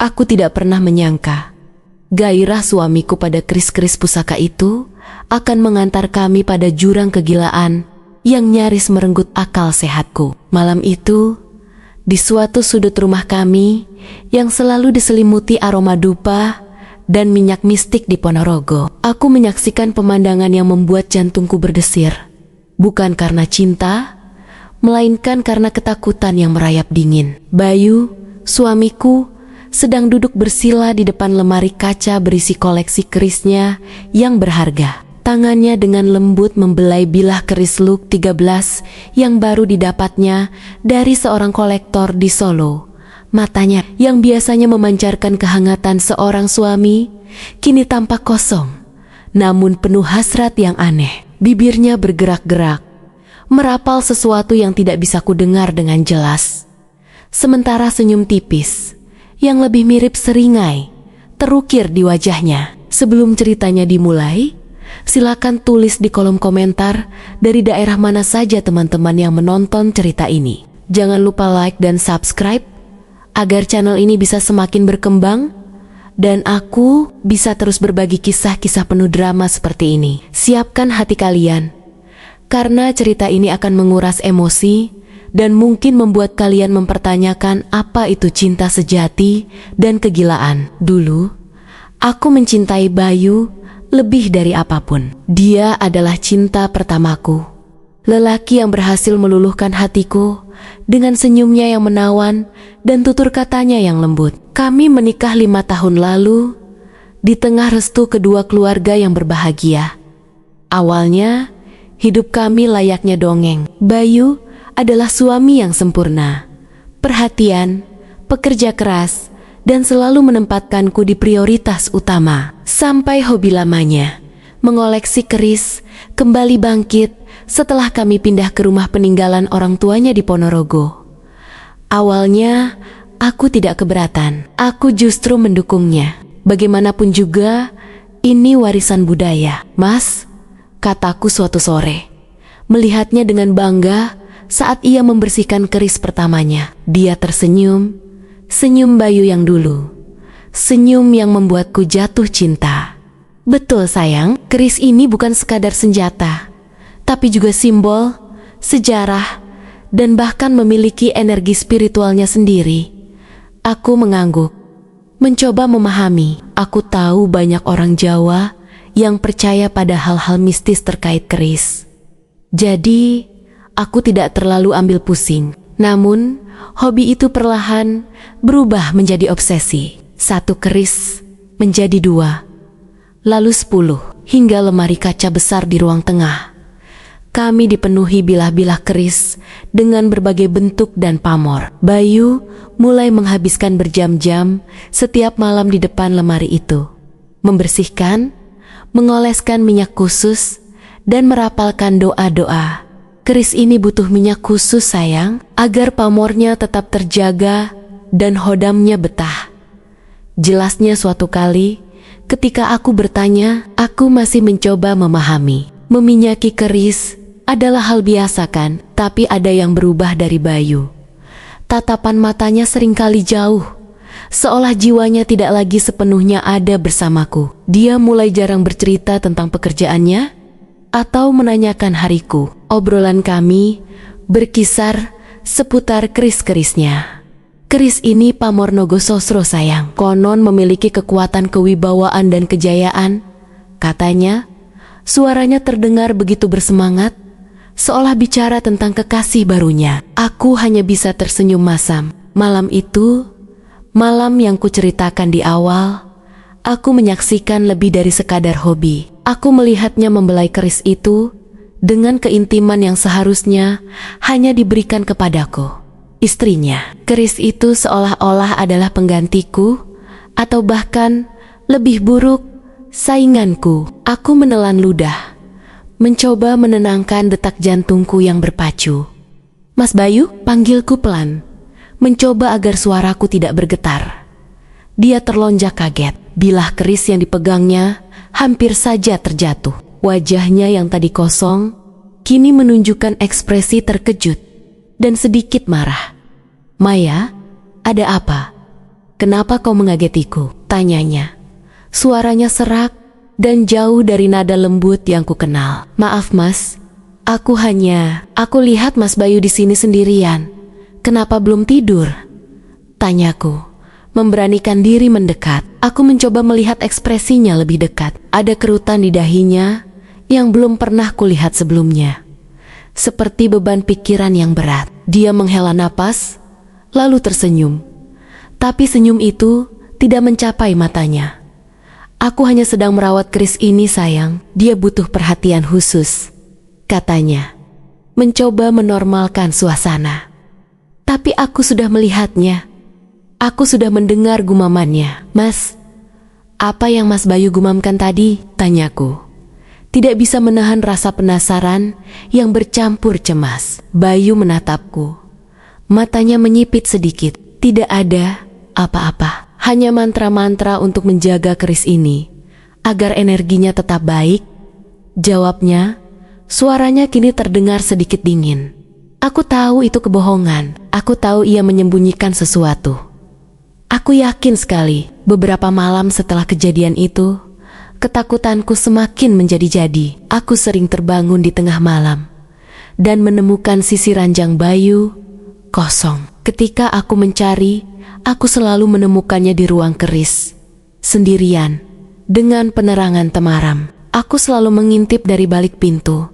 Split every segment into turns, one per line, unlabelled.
Aku tidak pernah menyangka gairah suamiku pada keris-keris pusaka itu akan mengantar kami pada jurang kegilaan yang nyaris merenggut akal sehatku. Malam itu, di suatu sudut rumah kami yang selalu diselimuti aroma dupa dan minyak mistik di Ponorogo, aku menyaksikan pemandangan yang membuat jantungku berdesir. Bukan karena cinta, melainkan karena ketakutan yang merayap dingin. Bayu, suamiku, sedang duduk bersila di depan lemari kaca berisi koleksi kerisnya yang berharga. Tangannya dengan lembut membelai bilah keris Luk 13 yang baru didapatnya dari seorang kolektor di Solo. Matanya yang biasanya memancarkan kehangatan seorang suami, kini tampak kosong, namun penuh hasrat yang aneh. Bibirnya bergerak-gerak, merapal sesuatu yang tidak bisa kudengar dengan jelas. Sementara senyum tipis yang lebih mirip seringai terukir di wajahnya. Sebelum ceritanya dimulai, silakan tulis di kolom komentar dari daerah mana saja teman-teman yang menonton cerita ini. Jangan lupa like dan subscribe agar channel ini bisa semakin berkembang dan aku bisa terus berbagi kisah-kisah penuh drama seperti ini. Siapkan hati kalian, karena cerita ini akan menguras emosi dan mungkin membuat kalian mempertanyakan apa itu cinta sejati dan kegilaan. Dulu, aku mencintai Bayu lebih dari apapun. Dia adalah cinta pertamaku. Lelaki yang berhasil meluluhkan hatiku dengan senyumnya yang menawan dan tutur katanya yang lembut. Kami menikah 5 tahun lalu di tengah restu kedua keluarga yang berbahagia. Awalnya, hidup kami layaknya dongeng. Bayu adalah suami yang sempurna, perhatian, pekerja keras, dan selalu menempatkanku di prioritas utama. Sampai hobi lamanya, mengoleksi keris, kembali bangkit setelah kami pindah ke rumah peninggalan orang tuanya di Ponorogo. Awalnya, aku tidak keberatan. Aku justru mendukungnya. Bagaimanapun juga, ini warisan budaya. Mas, kataku suatu sore, melihatnya dengan bangga saat ia membersihkan keris pertamanya. Dia tersenyum, senyum Bayu yang dulu, senyum yang membuatku jatuh cinta. Betul sayang, keris ini bukan sekadar senjata, tapi juga simbol, sejarah, dan bahkan memiliki energi spiritualnya sendiri. Aku mengangguk, mencoba memahami. Aku tahu banyak orang Jawa yang percaya pada hal-hal mistis terkait keris. Jadi, aku tidak terlalu ambil pusing. Namun, hobi itu perlahan berubah menjadi obsesi. 1 keris menjadi 2, lalu 10, hingga lemari kaca besar di ruang tengah. Kami dipenuhi bilah-bilah keris dengan berbagai bentuk dan pamor. Bayu mulai menghabiskan berjam-jam setiap malam di depan lemari itu, membersihkan, mengoleskan minyak khusus, dan merapalkan doa-doa. Keris ini butuh minyak khusus sayang, agar pamornya tetap terjaga dan hodamnya betah. Jelasnya suatu kali, ketika aku bertanya, aku masih mencoba memahami. Meminyaki keris adalah hal biasa kan, tapi ada yang berubah dari Bayu. Tatapan matanya seringkali jauh, seolah jiwanya tidak lagi sepenuhnya ada bersamaku. Dia mulai jarang bercerita tentang pekerjaannya atau menanyakan hariku. Obrolan kami berkisar seputar keris-kerisnya. Keris ini pamor Nogososro sayang, konon memiliki kekuatan kewibawaan dan kejayaan. Katanya, suaranya terdengar begitu bersemangat, seolah bicara tentang kekasih barunya. Aku hanya bisa tersenyum masam. Malam itu, malam yang kuceritakan di awal, aku menyaksikan lebih dari sekadar hobi. Aku melihatnya membelai keris itu dengan keintiman yang seharusnya hanya diberikan kepadaku, istrinya. Keris itu seolah-olah adalah penggantiku, atau bahkan lebih buruk, sainganku. Aku menelan ludah, mencoba menenangkan detak jantungku yang berpacu. Mas Bayu, panggilku pelan, mencoba agar suaraku tidak bergetar. Dia terlonjak kaget. Bilah keris yang dipegangnya hampir saja terjatuh. Wajahnya yang tadi kosong, kini menunjukkan ekspresi terkejut dan sedikit marah. Maya, ada apa? kenapa kau mengagetiku? Tanyanya. Suaranya serak dan jauh dari nada lembut yang ku kenal. Maaf mas, aku lihat Mas Bayu di sini sendirian. Kenapa belum tidur? Tanyaku, memberanikan diri mendekat. Aku mencoba melihat ekspresinya lebih dekat. Ada kerutan di dahinya yang belum pernah kulihat sebelumnya. Seperti beban pikiran yang berat. Dia menghela napas, lalu tersenyum. Tapi senyum itu tidak mencapai matanya. Aku hanya sedang merawat keris ini sayang. Dia butuh perhatian khusus, katanya. Mencoba menormalkan suasana. Tapi aku sudah melihatnya. Aku sudah mendengar gumamannya. Mas, apa yang Mas Bayu gumamkan tadi? Tanyaku. Tidak bisa menahan rasa penasaran yang bercampur cemas. Bayu menatapku. Matanya menyipit sedikit. Tidak ada apa-apa. Hanya mantra-mantra untuk menjaga keris ini, agar energinya tetap baik. Jawabnya, suaranya kini terdengar sedikit dingin. Aku tahu itu kebohongan. Aku tahu ia menyembunyikan sesuatu. Aku yakin sekali, beberapa malam setelah kejadian itu, ketakutanku semakin menjadi-jadi. Aku sering terbangun di tengah malam dan menemukan sisi ranjang Bayu kosong. Ketika aku mencari, aku selalu menemukannya di ruang keris, sendirian, dengan penerangan temaram. Aku selalu mengintip dari balik pintu,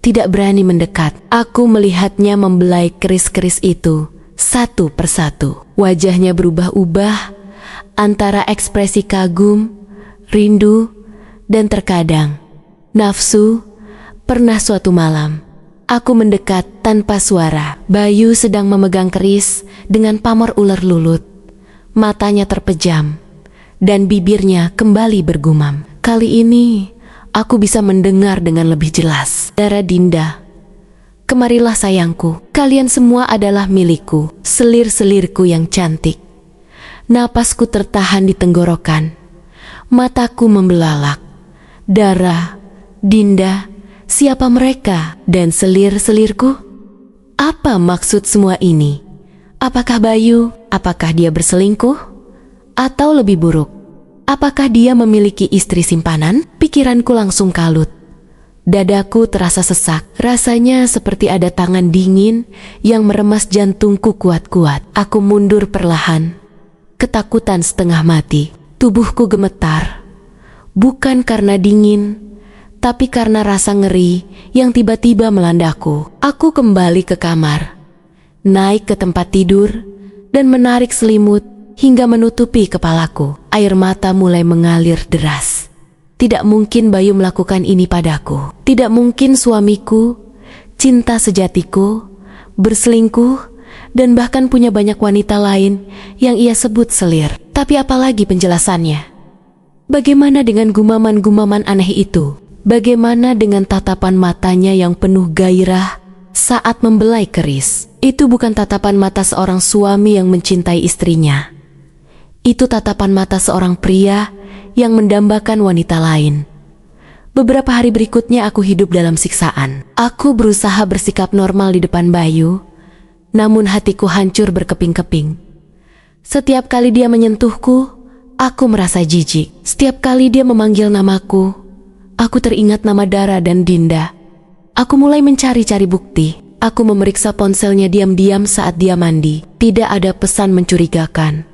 tidak berani mendekat. Aku melihatnya membelai keris-keris itu satu persatu. Wajahnya berubah-ubah antara ekspresi kagum, rindu, dan terkadang nafsu. Pernah suatu malam, aku mendekat tanpa suara. Bayu sedang memegang keris dengan pamor ular lulut. Matanya terpejam dan bibirnya kembali bergumam. Kali ini aku bisa mendengar dengan lebih jelas. Dara Dinda, kemarilah sayangku, kalian semua adalah milikku. Selir-selirku yang cantik. Napasku tertahan di tenggorokan. Mataku membelalak. Dara, Dinda, siapa mereka? Dan selir-selirku? Apa maksud semua ini? Apakah Bayu? Apakah dia berselingkuh? Atau lebih buruk, apakah dia memiliki istri simpanan? Pikiranku langsung kalut. Dadaku terasa sesak. Rasanya seperti ada tangan dingin yang meremas jantungku kuat-kuat. Aku mundur perlahan, ketakutan setengah mati. Tubuhku gemetar, bukan karena dingin, tapi karena rasa ngeri yang tiba-tiba melandaku. Aku kembali ke kamar, naik ke tempat tidur, dan menarik selimut hingga menutupi kepalaku. Air mata mulai mengalir deras. Tidak mungkin Bayu melakukan ini padaku. Tidak mungkin suamiku, cinta sejatiku, berselingkuh, dan bahkan punya banyak wanita lain yang ia sebut selir. Tapi apalagi penjelasannya? Bagaimana dengan gumaman-gumaman aneh itu? Bagaimana dengan tatapan matanya yang penuh gairah saat membelai keris? Itu bukan tatapan mata seorang suami yang mencintai istrinya. Itu tatapan mata seorang pria yang mendambakan wanita lain. Beberapa hari berikutnya aku hidup dalam siksaan. Aku berusaha bersikap normal di depan Bayu, namun hatiku hancur berkeping-keping. Setiap kali dia menyentuhku, aku merasa jijik. Setiap kali dia memanggil namaku, aku teringat nama Dara dan Dinda. Aku mulai mencari-cari bukti. Aku memeriksa ponselnya diam-diam saat dia mandi. Tidak ada pesan mencurigakan.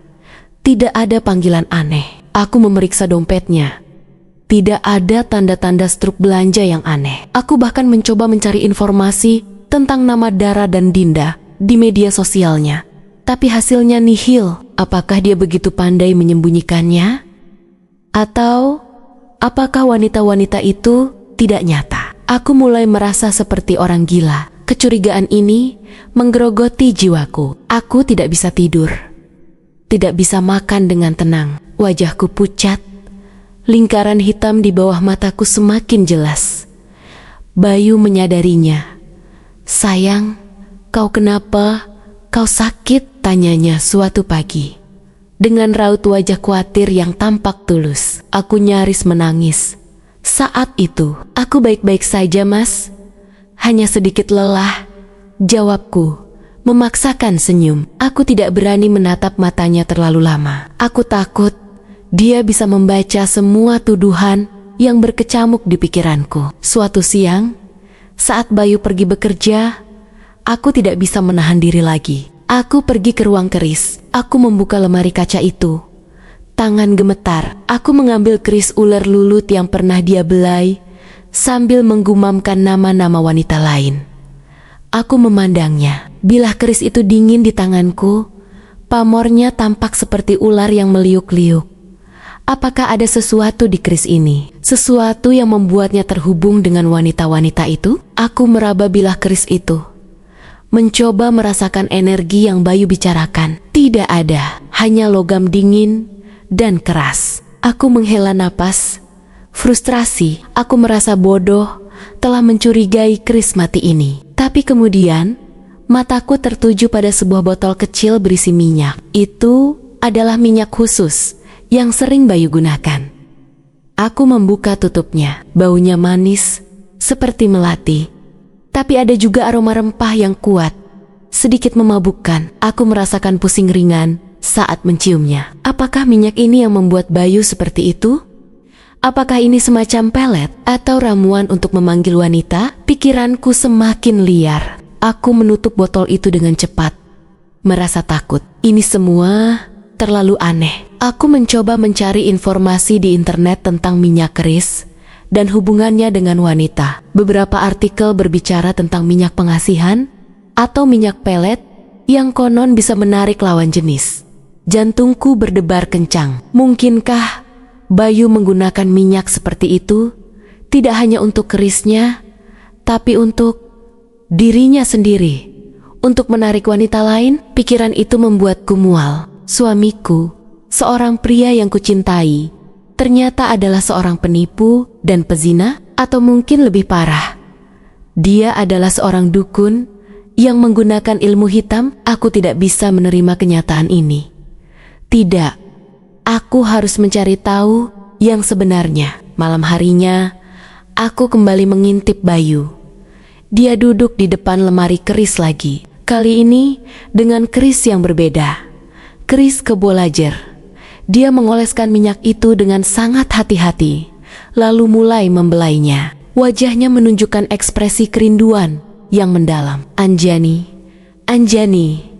Tidak ada panggilan aneh. Aku memeriksa dompetnya. Tidak ada tanda-tanda struk belanja yang aneh. Aku bahkan mencoba mencari informasi tentang nama Dara dan Dinda di media sosialnya. Tapi hasilnya nihil. Apakah dia begitu pandai menyembunyikannya? Atau apakah wanita-wanita itu tidak nyata? Aku mulai merasa seperti orang gila. Kecurigaan ini menggerogoti jiwaku. Aku tidak bisa tidur. Tidak bisa makan dengan tenang. Wajahku pucat, lingkaran hitam di bawah mataku semakin jelas. Bayu menyadarinya. Sayang, kau kenapa? Kau sakit? Tanyanya suatu pagi. Dengan raut wajah khawatir yang tampak tulus, aku nyaris menangis. Saat itu, aku baik-baik saja mas. Hanya sedikit lelah, jawabku, memaksakan senyum. Aku tidak berani menatap matanya terlalu lama. Aku takut dia bisa membaca semua tuduhan yang berkecamuk di pikiranku. Suatu siang, saat Bayu pergi bekerja, aku tidak bisa menahan diri lagi. Aku pergi ke ruang keris. Aku membuka lemari kaca itu. Tangan gemetar. Aku mengambil keris ular lulut yang pernah dia belai sambil menggumamkan nama-nama wanita lain. Aku memandangnya. Bilah keris itu dingin di tanganku, pamornya tampak seperti ular yang meliuk-liuk. Apakah ada sesuatu di keris ini? Sesuatu yang membuatnya terhubung dengan wanita-wanita itu? Aku meraba bilah keris itu, mencoba merasakan energi yang Bayu bicarakan. Tidak ada, hanya logam dingin dan keras. Aku menghela napas. Frustrasi, aku merasa bodoh telah mencurigai keris mati ini. Tapi kemudian, mataku tertuju pada sebuah botol kecil berisi minyak. Itu adalah minyak khusus yang sering Bayu gunakan. Aku membuka tutupnya. Baunya manis, seperti melati. Tapi ada juga aroma rempah yang kuat, sedikit memabukkan. Aku merasakan pusing ringan saat menciumnya. Apakah minyak ini yang membuat Bayu seperti itu? Apakah ini semacam pelet atau ramuan untuk memanggil wanita? Pikiranku semakin liar. Aku menutup botol itu dengan cepat, merasa takut. Ini semua terlalu aneh. Aku mencoba mencari informasi di internet tentang minyak keris dan hubungannya dengan wanita. Beberapa artikel berbicara tentang minyak pengasihan atau minyak pelet yang konon bisa menarik lawan jenis. Jantungku berdebar kencang. Mungkinkah Bayu menggunakan minyak seperti itu tidak hanya untuk kerisnya, tapi untuk dirinya sendiri, untuk menarik wanita lain? Pikiran itu membuatku mual. Suamiku, seorang pria yang kucintai, ternyata adalah seorang penipu dan pezina, atau mungkin lebih parah, dia adalah seorang dukun yang menggunakan ilmu hitam. Aku tidak bisa menerima kenyataan ini. Tidak, aku harus mencari tahu yang sebenarnya. Malam harinya, aku kembali mengintip Bayu. Dia duduk di depan lemari keris lagi. Kali ini dengan keris yang berbeda. Keris kebo lajer. Dia mengoleskan minyak itu dengan sangat hati-hati, lalu mulai membelainya. Wajahnya menunjukkan ekspresi kerinduan yang mendalam. Anjani, Anjani,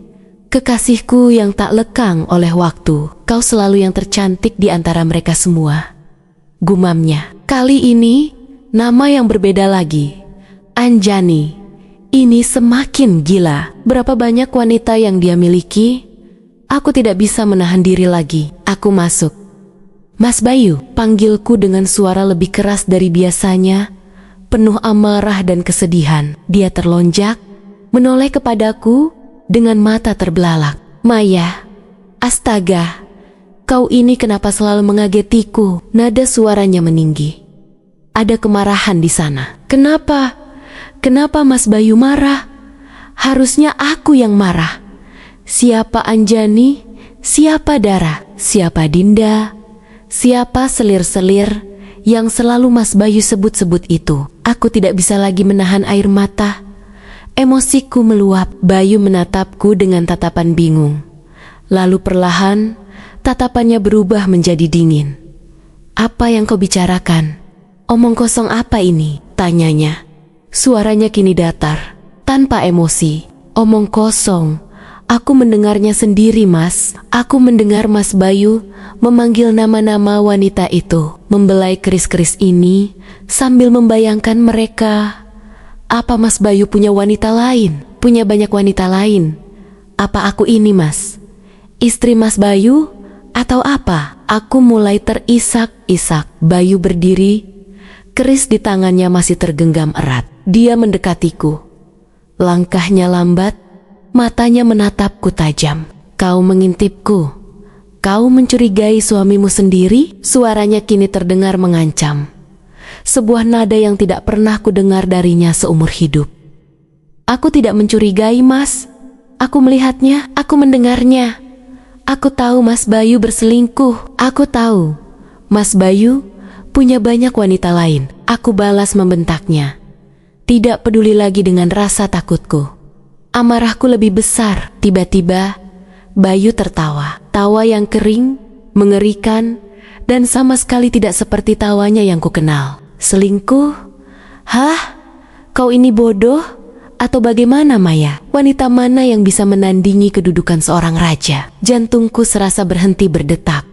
kekasihku yang tak lekang oleh waktu, kau selalu yang tercantik di antara mereka semua, gumamnya. Kali ini, nama yang berbeda lagi. Anjani, ini semakin gila. Berapa banyak wanita yang dia miliki? Aku tidak bisa menahan diri lagi. Aku masuk. Mas Bayu, panggilku dengan suara lebih keras dari biasanya, penuh amarah dan kesedihan. Dia terlonjak, menoleh kepadaku dengan mata terbelalak. Maya, astaga, kau ini kenapa selalu mengagetiku? Nada suaranya meninggi. Ada kemarahan di sana. Kenapa? Kenapa Mas Bayu marah? Harusnya aku yang marah. Siapa Anjani? Siapa Dara? Siapa Dinda? Siapa selir-selir yang selalu Mas Bayu sebut-sebut itu? Aku tidak bisa lagi menahan air mata. Emosiku meluap. Bayu menatapku dengan tatapan bingung. Lalu perlahan, tatapannya berubah menjadi dingin. Apa yang kau bicarakan? Omong kosong apa ini? Tanyanya. Suaranya kini datar, tanpa emosi. Omong kosong. Aku mendengarnya sendiri, Mas. Aku mendengar Mas Bayu memanggil nama-nama wanita itu, membelai keris-keris ini sambil membayangkan mereka. Apa Mas Bayu punya wanita lain? Punya banyak wanita lain? Apa aku ini, Mas? Istri Mas Bayu? Atau apa? Aku mulai terisak-isak. Bayu berdiri, keris di tangannya masih tergenggam erat. Dia mendekatiku. Langkahnya lambat, matanya menatapku tajam. Kau mengintipku. Kau mencurigai suamimu sendiri? Suaranya kini terdengar mengancam. Sebuah nada yang tidak pernah kudengar darinya seumur hidup. Aku tidak mencurigai, Mas. Aku melihatnya, aku mendengarnya. Aku tahu Mas Bayu berselingkuh. Aku tahu Mas Bayu punya banyak wanita lain. Aku balas membentaknya. Tidak peduli lagi dengan rasa takutku. Amarahku lebih besar. Tiba-tiba, Bayu tertawa. Tawa yang kering, mengerikan, dan sama sekali tidak seperti tawanya yang kukenal. Selingkuh? Hah? Kau ini bodoh? Atau bagaimana, Maya? Wanita mana yang bisa menandingi kedudukan seorang raja? Jantungku serasa berhenti berdetak.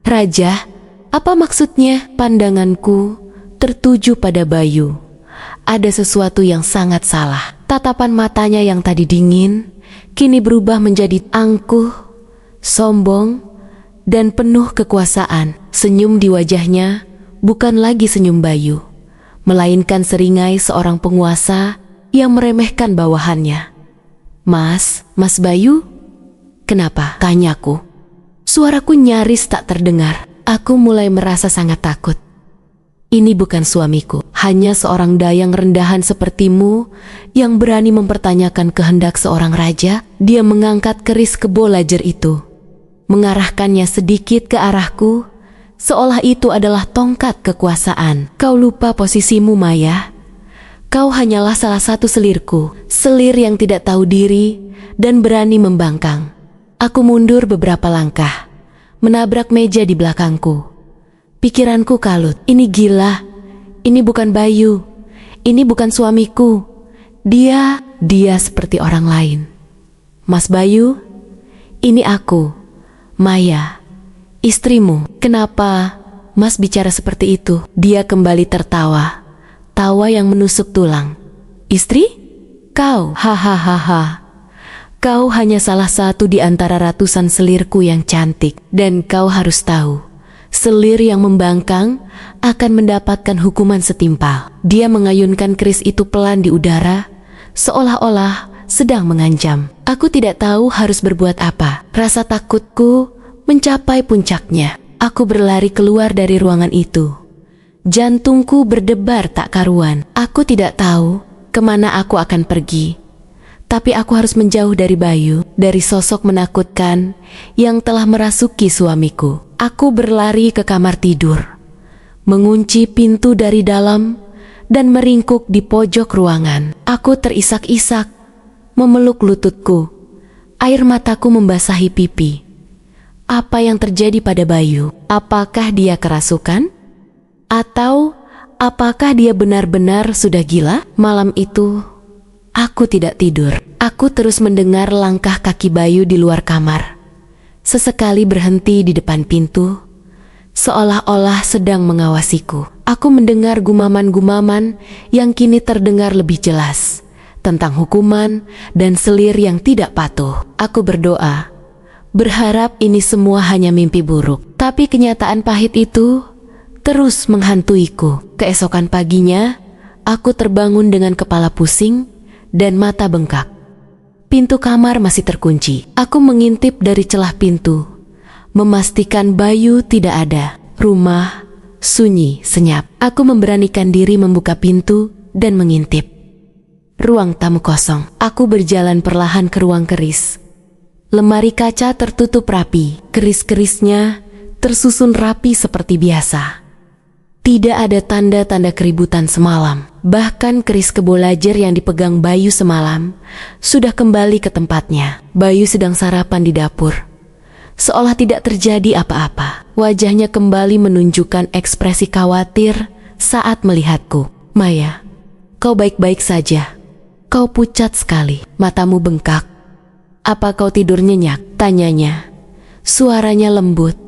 Raja? Apa maksudnya? Pandanganku tertuju pada Bayu. Ada sesuatu yang sangat salah. Tatapan matanya yang tadi dingin, kini berubah menjadi angkuh, sombong, dan penuh kekuasaan. Senyum di wajahnya bukan lagi senyum Bayu, melainkan seringai seorang penguasa yang meremehkan bawahannya. Mas Bayu? Kenapa? Tanyaku. Suaraku nyaris tak terdengar. Aku mulai merasa sangat takut. Ini bukan suamiku, hanya seorang dayang rendahan sepertimu yang berani mempertanyakan kehendak seorang raja. Dia mengangkat keris kebo lajer itu, mengarahkannya sedikit ke arahku, seolah itu adalah tongkat kekuasaan. Kau lupa posisimu, Maya. Kau hanyalah salah satu selirku, selir yang tidak tahu diri dan berani membangkang. Aku mundur beberapa langkah, menabrak meja di belakangku. Pikiranku kalut. Ini gila. Ini bukan Bayu. Ini bukan suamiku. Dia seperti orang lain. Mas Bayu, ini aku, Maya, istrimu. Kenapa Mas bicara seperti itu? Dia kembali tertawa. Tawa yang menusuk tulang. Istri? Kau? Hahaha. Kau hanya salah satu di antara ratusan selirku yang cantik. Dan kau harus tahu, selir yang membangkang akan mendapatkan hukuman setimpal. Dia mengayunkan keris itu pelan di udara, seolah-olah sedang mengancam. Aku tidak tahu harus berbuat apa. Rasa takutku mencapai puncaknya. Aku berlari keluar dari ruangan itu. Jantungku berdebar tak karuan. Aku tidak tahu kemana aku akan pergi. Tapi aku harus menjauh dari Bayu, dari sosok menakutkan yang telah merasuki suamiku. Aku berlari ke kamar tidur, mengunci pintu dari dalam, dan meringkuk di pojok ruangan. Aku terisak-isak, memeluk lututku. Air mataku membasahi pipi. Apa yang terjadi pada Bayu? Apakah dia kerasukan? Atau apakah dia benar-benar sudah gila? Malam itu, aku tidak tidur. Aku terus mendengar langkah kaki Bayu di luar kamar. Sesekali berhenti di depan pintu, seolah-olah sedang mengawasiku. Aku mendengar gumaman-gumaman yang kini terdengar lebih jelas, tentang hukuman dan selir yang tidak patuh. Aku berdoa, berharap ini semua hanya mimpi buruk. Tapi kenyataan pahit itu terus menghantuiku. Keesokan paginya, aku terbangun dengan kepala pusing dan mata bengkak. Pintu kamar masih terkunci. Aku mengintip dari celah pintu, memastikan Bayu tidak ada. Rumah sunyi senyap. Aku memberanikan diri membuka pintu dan mengintip. Ruang tamu kosong. Aku berjalan perlahan ke ruang keris. Lemari kaca tertutup rapi. Keris-kerisnya tersusun rapi seperti biasa. Tidak ada tanda-tanda keributan semalam. Bahkan keris kebo lajer yang dipegang Bayu semalam sudah kembali ke tempatnya. Bayu sedang sarapan di dapur, seolah tidak terjadi apa-apa. Wajahnya kembali menunjukkan ekspresi khawatir saat melihatku. Maya, kau baik-baik saja? Kau pucat sekali, matamu bengkak. Apa kau tidur nyenyak? Tanyanya. Suaranya lembut,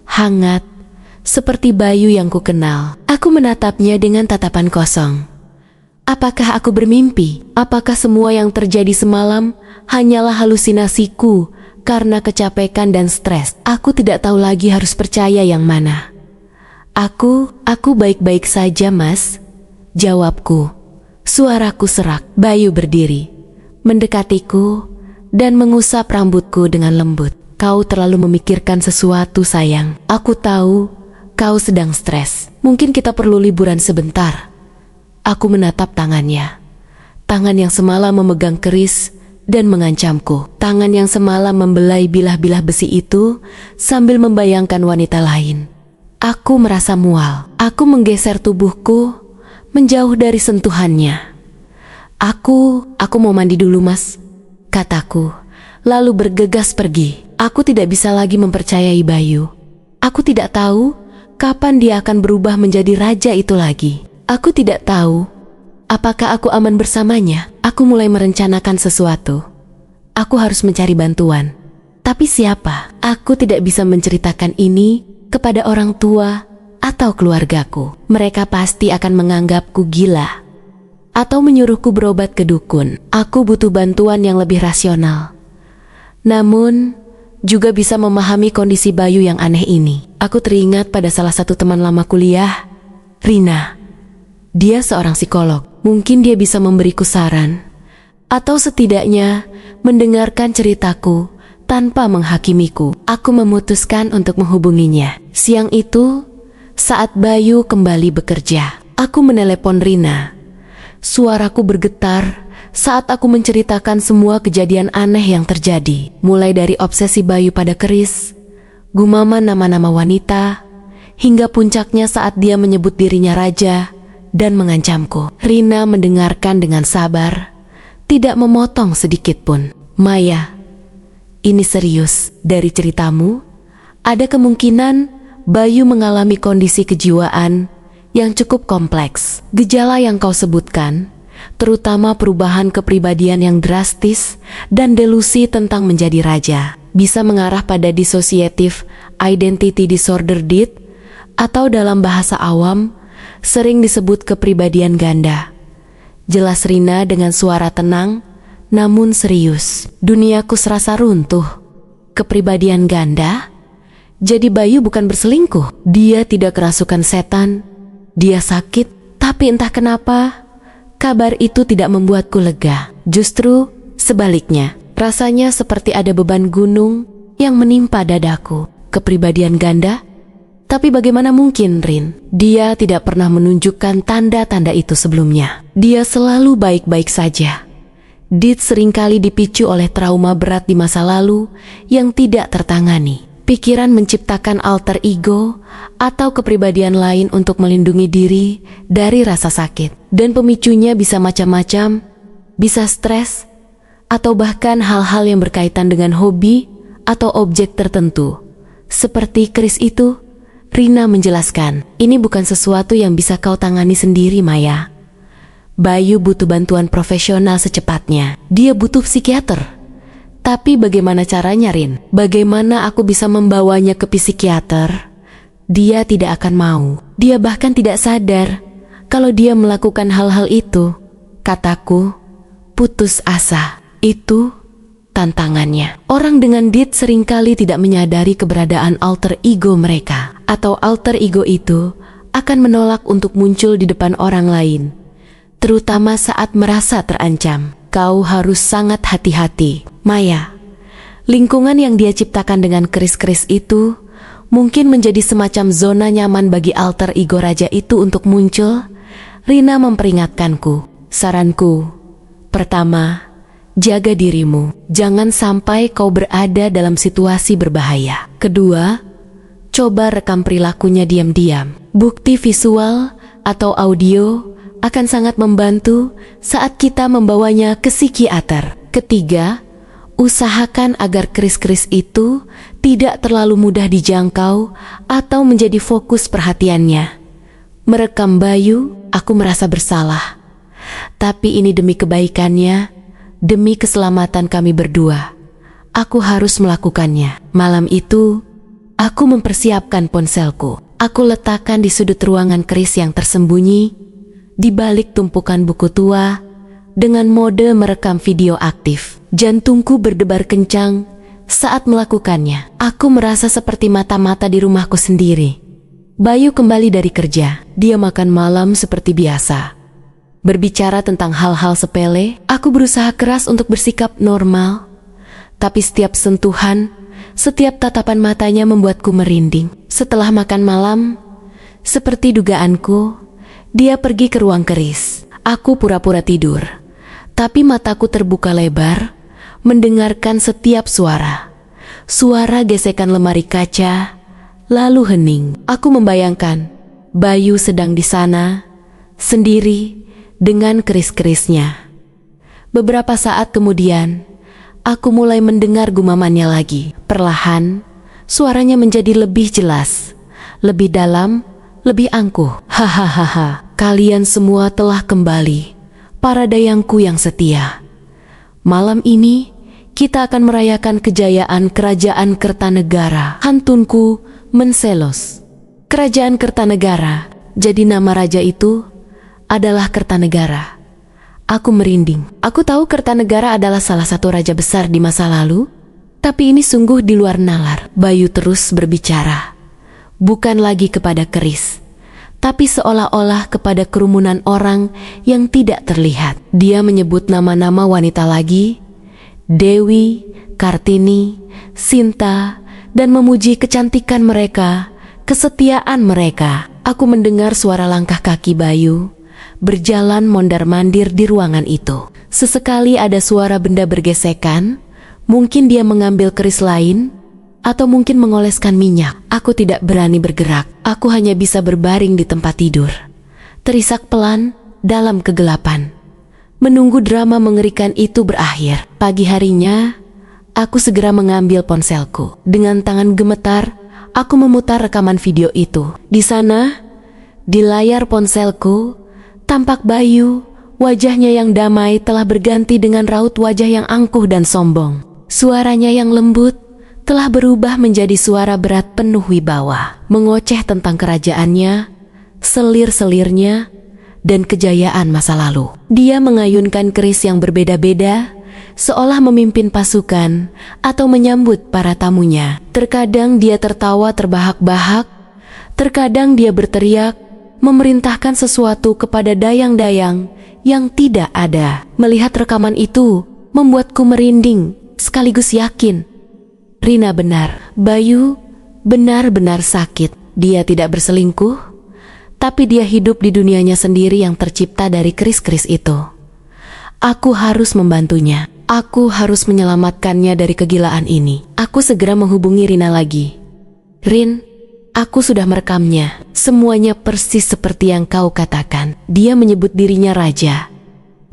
hangat, seperti Bayu yang kukenal. Aku menatapnya dengan tatapan kosong. Apakah aku bermimpi? Apakah semua yang terjadi semalam hanyalah halusinasiku karena kecapekan dan stres? Aku tidak tahu lagi harus percaya yang mana. Aku baik-baik saja, Mas, jawabku. Suaraku serak. Bayu berdiri, mendekatiku, dan mengusap rambutku dengan lembut. Kau terlalu memikirkan sesuatu, sayang. Aku tahu kau sedang stres. Mungkin kita perlu liburan sebentar. Aku menatap tangannya. Tangan yang semalam memegang keris dan mengancamku. Tangan yang semalam membelai bilah-bilah besi itu sambil membayangkan wanita lain. Aku merasa mual. Aku menggeser tubuhku menjauh dari sentuhannya. Aku mau mandi dulu, Mas. kataku, lalu bergegas pergi. Aku tidak bisa lagi mempercayai Bayu. Aku tidak tahu kapan dia akan berubah menjadi raja itu lagi. Aku tidak tahu apakah aku aman bersamanya. Aku mulai merencanakan sesuatu. Aku harus mencari bantuan. Tapi siapa? Aku tidak bisa menceritakan ini kepada orang tua atau keluargaku. Mereka pasti akan menganggapku gila atau menyuruhku berobat ke dukun. Aku butuh bantuan yang lebih rasional. Namun, juga bisa memahami kondisi Bayu yang aneh ini. Aku teringat pada salah satu teman lama kuliah, Rina. Dia seorang psikolog. Mungkin dia bisa memberiku saran, atau setidaknya mendengarkan ceritaku tanpa menghakimiku. Aku memutuskan untuk menghubunginya. Siang itu, saat Bayu kembali bekerja, aku menelepon Rina. Suaraku bergetar saat aku menceritakan semua kejadian aneh yang terjadi. Mulai dari obsesi Bayu pada keris, gumaman nama-nama wanita, hingga puncaknya saat dia menyebut dirinya raja dan mengancamku. Rina mendengarkan dengan sabar, tidak memotong sedikit pun. Maya, ini serius. Dari ceritamu, ada kemungkinan Bayu mengalami kondisi kejiwaan yang cukup kompleks. Gejala yang kau sebutkan, terutama perubahan kepribadian yang drastis dan delusi tentang menjadi raja, bisa mengarah pada dissociative identity disorder (DID), atau dalam bahasa awam sering disebut kepribadian ganda. Jelas Rina dengan suara tenang namun serius. Duniaku serasa runtuh. Kepribadian ganda? Jadi Bayu bukan berselingkuh. Dia tidak kerasukan setan. Dia sakit, tapi entah kenapa kabar itu tidak membuatku lega. Justru sebaliknya, rasanya seperti ada beban gunung yang menimpa dadaku. Kepribadian ganda? Tapi bagaimana mungkin, Rin? Dia tidak pernah menunjukkan tanda-tanda itu sebelumnya. Dia selalu baik-baik saja. DID seringkali dipicu oleh trauma berat di masa lalu yang tidak tertangani. Pikiran menciptakan alter ego atau kepribadian lain untuk melindungi diri dari rasa sakit. Dan pemicunya bisa macam-macam, bisa stres, atau bahkan hal-hal yang berkaitan dengan hobi atau objek tertentu. Seperti keris itu, Rina menjelaskan, ini bukan sesuatu yang bisa kau tangani sendiri, Maya. Bayu butuh bantuan profesional secepatnya. Dia butuh psikiater. Tapi bagaimana caranya, Rin? Bagaimana aku bisa membawanya ke psikiater? Dia tidak akan mau. Dia bahkan tidak sadar kalau dia melakukan hal-hal itu. Kataku, putus asa. Itu tantangannya. Orang dengan DID seringkali tidak menyadari keberadaan alter ego mereka. Atau alter ego itu akan menolak untuk muncul di depan orang lain, terutama saat merasa terancam. Kau harus sangat hati-hati, Maya. Lingkungan yang dia ciptakan dengan keris-keris itu mungkin menjadi semacam zona nyaman bagi alter ego raja itu untuk muncul. Rina memperingatkanku. Saranku, pertama, jaga dirimu. Jangan sampai kau berada dalam situasi berbahaya. Kedua, coba rekam perilakunya diam-diam. Bukti visual atau audio akan sangat membantu saat kita membawanya ke psikiater. Ketiga, usahakan agar keris-keris itu tidak terlalu mudah dijangkau atau menjadi fokus perhatiannya. Merekam Bayu, aku merasa bersalah. Tapi ini demi kebaikannya, demi keselamatan kami berdua. Aku harus melakukannya. Malam itu, aku mempersiapkan ponselku. Aku letakkan di sudut ruangan keris yang tersembunyi, di balik tumpukan buku tua, dengan mode merekam video aktif. Jantungku berdebar kencang saat melakukannya. Aku merasa seperti mata-mata di rumahku sendiri. Bayu kembali dari kerja. Dia makan malam seperti biasa. Berbicara tentang hal-hal sepele, aku berusaha keras untuk bersikap normal. Tapi setiap sentuhan, setiap tatapan matanya membuatku merinding. Setelah makan malam, seperti dugaanku, dia pergi ke ruang keris. Aku pura-pura tidur, tapi mataku terbuka lebar, mendengarkan setiap suara. Suara gesekan lemari kaca, lalu hening. Aku membayangkan Bayu sedang di sana, sendiri, dengan keris-kerisnya. Beberapa saat kemudian, aku mulai mendengar gumamannya lagi. Perlahan, suaranya menjadi lebih jelas, lebih dalam, lebih angkuh. Hahaha, kalian semua telah kembali, para dayangku yang setia. Malam ini, kita akan merayakan kejayaan Kerajaan Kertanegara. Hantunku Menselos. Kerajaan Kertanegara, jadi nama raja itu adalah Kertanegara. Aku merinding. Aku tahu Kertanegara adalah salah satu raja besar di masa lalu, tapi ini sungguh di luar nalar. Bayu terus berbicara, bukan lagi kepada keris, tapi seolah-olah kepada kerumunan orang yang tidak terlihat. Dia menyebut nama-nama wanita lagi, Dewi, Kartini, Sinta, dan memuji kecantikan mereka, kesetiaan mereka. Aku mendengar suara langkah kaki Bayu berjalan mondar-mandir di ruangan itu. Sesekali ada suara benda bergesekan, mungkin dia mengambil keris lain, atau mungkin mengoleskan minyak. Aku tidak berani bergerak, aku hanya bisa berbaring di tempat tidur, terisak pelan dalam kegelapan, menunggu drama mengerikan itu berakhir. Pagi harinya, aku segera mengambil ponselku. Dengan tangan gemetar, aku memutar rekaman video itu. Di sana, di layar ponselku, tampak Bayu. Wajahnya yang damai telah berganti dengan raut wajah yang angkuh dan sombong. Suaranya yang lembut telah berubah menjadi suara berat penuh wibawa, mengoceh tentang kerajaannya, selir-selirnya, dan kejayaan masa lalu. Dia mengayunkan keris yang berbeda-beda, seolah memimpin pasukan atau menyambut para tamunya. Terkadang dia tertawa terbahak-bahak, terkadang dia berteriak, memerintahkan sesuatu kepada dayang-dayang yang tidak ada. Melihat rekaman itu membuatku merinding, sekaligus yakin. Rina benar, Bayu benar-benar sakit. Dia tidak berselingkuh, tapi dia hidup di dunianya sendiri yang tercipta dari keris-keris itu. Aku harus membantunya. Aku harus menyelamatkannya dari kegilaan ini. Aku segera menghubungi Rina lagi. Rin, aku sudah merekamnya. Semuanya persis seperti yang kau katakan. Dia menyebut dirinya raja,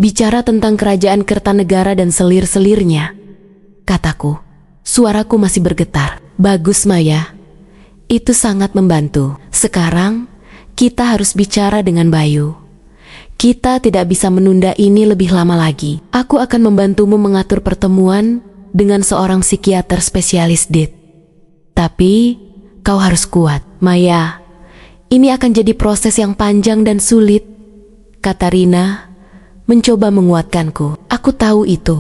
bicara tentang kerajaan Kertanegara dan selir-selirnya. Kataku, suaraku masih bergetar. Bagus Maya, itu sangat membantu. Sekarang kita harus bicara dengan Bayu. Kita tidak bisa menunda ini lebih lama lagi. Aku akan membantumu mengatur pertemuan dengan seorang psikiater spesialis DIT. Tapi kau harus kuat. Maya, ini akan jadi proses yang panjang dan sulit, kata Rina, mencoba menguatkanku. Aku tahu itu.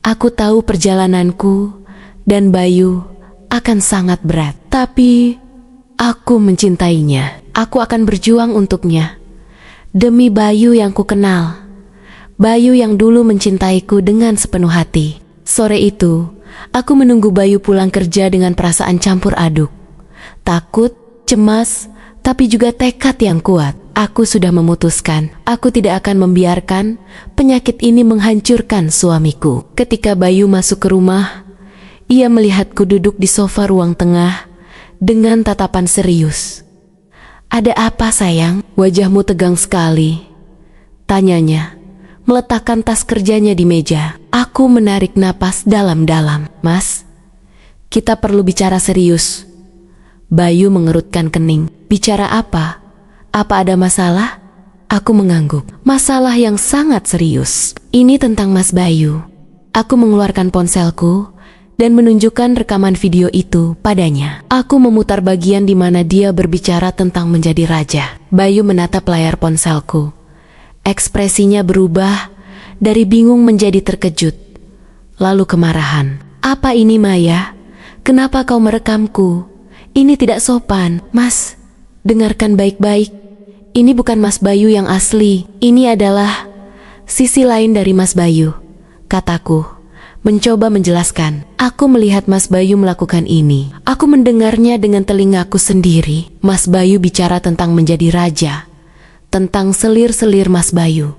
Aku tahu perjalananku dan Bayu akan sangat berat. Tapi aku mencintainya. Aku akan berjuang untuknya. Demi Bayu yang ku kenal, Bayu yang dulu mencintaiku dengan sepenuh hati. Sore itu, aku menunggu Bayu pulang kerja dengan perasaan campur aduk. Takut, cemas, tapi juga tekad yang kuat. Aku sudah memutuskan, aku tidak akan membiarkan penyakit ini menghancurkan suamiku. Ketika Bayu masuk ke rumah, ia melihatku duduk di sofa ruang tengah dengan tatapan serius. Ada apa sayang? Wajahmu tegang sekali, tanyanya, meletakkan tas kerjanya di meja. Aku menarik napas dalam-dalam. Mas, kita perlu bicara serius. Bayu mengerutkan kening. Bicara apa? Apa ada masalah? Aku mengangguk. Masalah yang sangat serius. Ini tentang Mas Bayu. Aku mengeluarkan ponselku dan menunjukkan rekaman video itu padanya. Aku memutar bagian di mana dia berbicara tentang menjadi raja. Bayu menatap layar ponselku. Ekspresinya berubah dari bingung menjadi terkejut, lalu kemarahan. Apa ini Maya? Kenapa kau merekamku? Ini tidak sopan. Mas, dengarkan baik-baik. Ini bukan Mas Bayu yang asli. Ini adalah sisi lain dari Mas Bayu, kataku, mencoba menjelaskan. Aku melihat Mas Bayu melakukan ini. Aku mendengarnya dengan telingaku sendiri. Mas Bayu bicara tentang menjadi raja, tentang selir-selir Mas Bayu,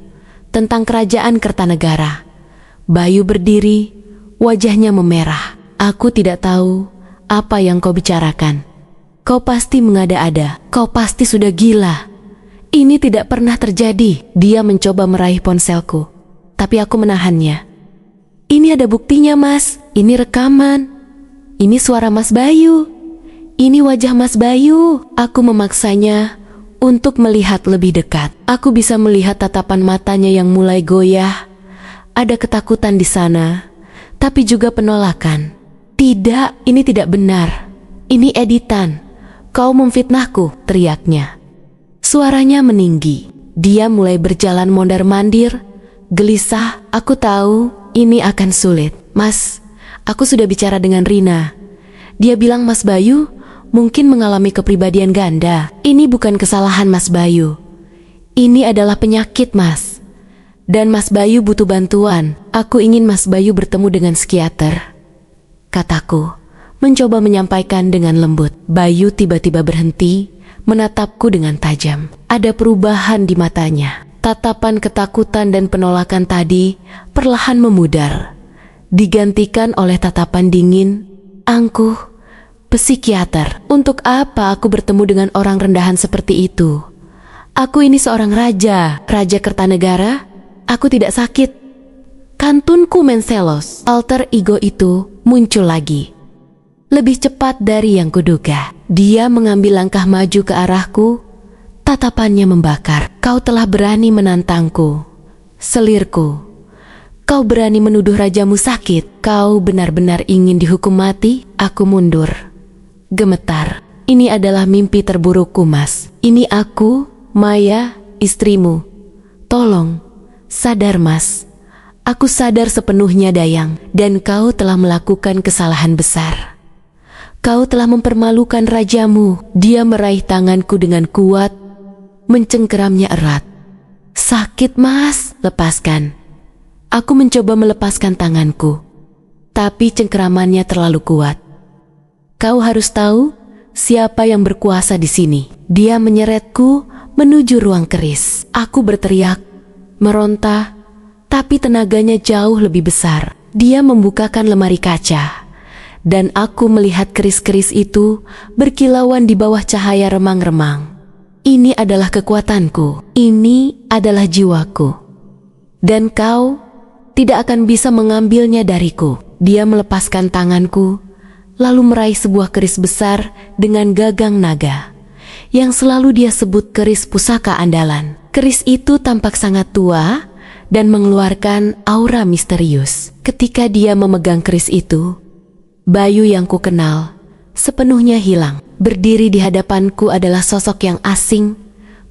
tentang kerajaan Kertanegara. Bayu berdiri, wajahnya memerah. Aku tidak tahu apa yang kau bicarakan. Kau pasti mengada-ada. Kau pasti sudah gila. Ini tidak pernah terjadi. Dia mencoba meraih ponselku, tapi aku menahannya. Ini ada buktinya, Mas. Ini rekaman. Ini suara Mas Bayu. Ini wajah Mas Bayu. Aku memaksanya untuk melihat lebih dekat. Aku bisa melihat tatapan matanya yang mulai goyah. Ada ketakutan di sana, tapi juga penolakan. Tidak, ini tidak benar. Ini editan. Kau memfitnahku, teriaknya. Suaranya meninggi. Dia mulai berjalan mondar-mandir, gelisah. Aku tahu ini akan sulit. Mas, aku sudah bicara dengan Rina. Dia bilang Mas Bayu mungkin mengalami kepribadian ganda. Ini bukan kesalahan Mas Bayu. Ini adalah penyakit, Mas. Dan Mas Bayu butuh bantuan. Aku ingin Mas Bayu bertemu dengan psikiater, kataku, mencoba menyampaikan dengan lembut. Bayu tiba-tiba berhenti, menatapku dengan tajam. Ada perubahan di matanya. Tatapan ketakutan dan penolakan tadi perlahan memudar, digantikan oleh tatapan dingin, angkuh. Psikiater, untuk apa aku bertemu dengan orang rendahan seperti itu? Aku ini seorang raja Kertanegara. Aku tidak sakit. Kantunku Mencelos. Alter ego itu muncul lagi. Lebih cepat dari yang kuduga. Dia mengambil langkah maju ke arahku. Tatapannya membakar. Kau telah berani menantangku, selirku. Kau berani menuduh rajamu sakit. Kau benar-benar ingin dihukum mati? Aku mundur, gemetar. Ini adalah mimpi terburukku, Mas. Ini aku, Maya, istrimu. Tolong, sadar, Mas. Aku sadar sepenuhnya, Dayang. Dan kau telah melakukan kesalahan besar. Kau telah mempermalukan rajamu. Dia meraih tanganku dengan kuat, mencengkeramnya erat. Sakit, Mas. Lepaskan. Aku mencoba melepaskan tanganku, tapi cengkeramannya terlalu kuat. Kau harus tahu siapa yang berkuasa di sini. Dia menyeretku menuju ruang keris. Aku berteriak, meronta, tapi tenaganya jauh lebih besar. Dia membukakan lemari kaca, dan aku melihat keris-keris itu berkilauan di bawah cahaya remang-remang. Ini adalah kekuatanku. Ini adalah jiwaku. Dan kau tidak akan bisa mengambilnya dariku. Dia melepaskan tanganku, lalu meraih sebuah keris besar dengan gagang naga, yang selalu dia sebut keris pusaka andalan. Keris itu tampak sangat tua dan mengeluarkan aura misterius. Ketika dia memegang keris itu, Bayu yang kukenal sepenuhnya hilang. Berdiri di hadapanku adalah sosok yang asing,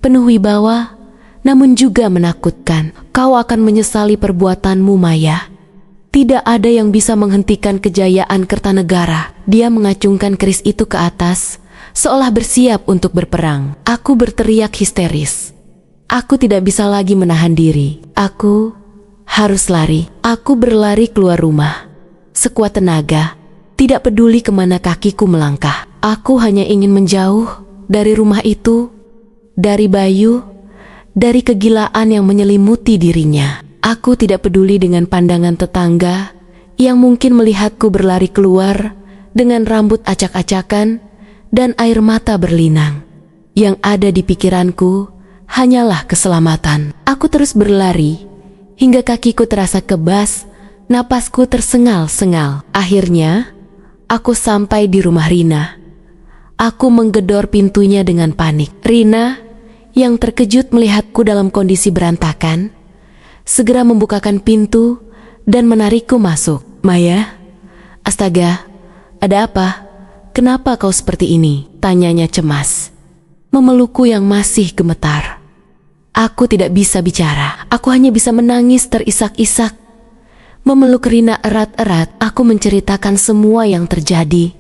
penuh wibawa, namun juga menakutkan. Kau akan menyesali perbuatanmu, Maya. Tidak ada yang bisa menghentikan kejayaan Kertanegara. Dia mengacungkan keris itu ke atas, seolah bersiap untuk berperang. Aku berteriak histeris. Aku tidak bisa lagi menahan diri. Aku harus lari. Aku berlari keluar rumah, sekuat tenaga, tidak peduli kemana kakiku melangkah. Aku hanya ingin menjauh dari rumah itu, dari Bayu, dari kegilaan yang menyelimuti dirinya. Aku tidak peduli dengan pandangan tetangga yang mungkin melihatku berlari keluar dengan rambut acak-acakan dan air mata berlinang. Yang ada di pikiranku hanyalah keselamatan. Aku terus berlari hingga kakiku terasa kebas, napasku tersengal-sengal. Akhirnya, aku sampai di rumah Rina. Aku menggedor pintunya dengan panik. Rina, yang terkejut melihatku dalam kondisi berantakan, segera membukakan pintu dan menarikku masuk. Maya, astaga, ada apa? Kenapa kau seperti ini? Tanyanya cemas, memelukku yang masih gemetar. Aku tidak bisa bicara. Aku hanya bisa menangis terisak-isak. Memeluk Rina erat-erat, aku menceritakan semua yang terjadi.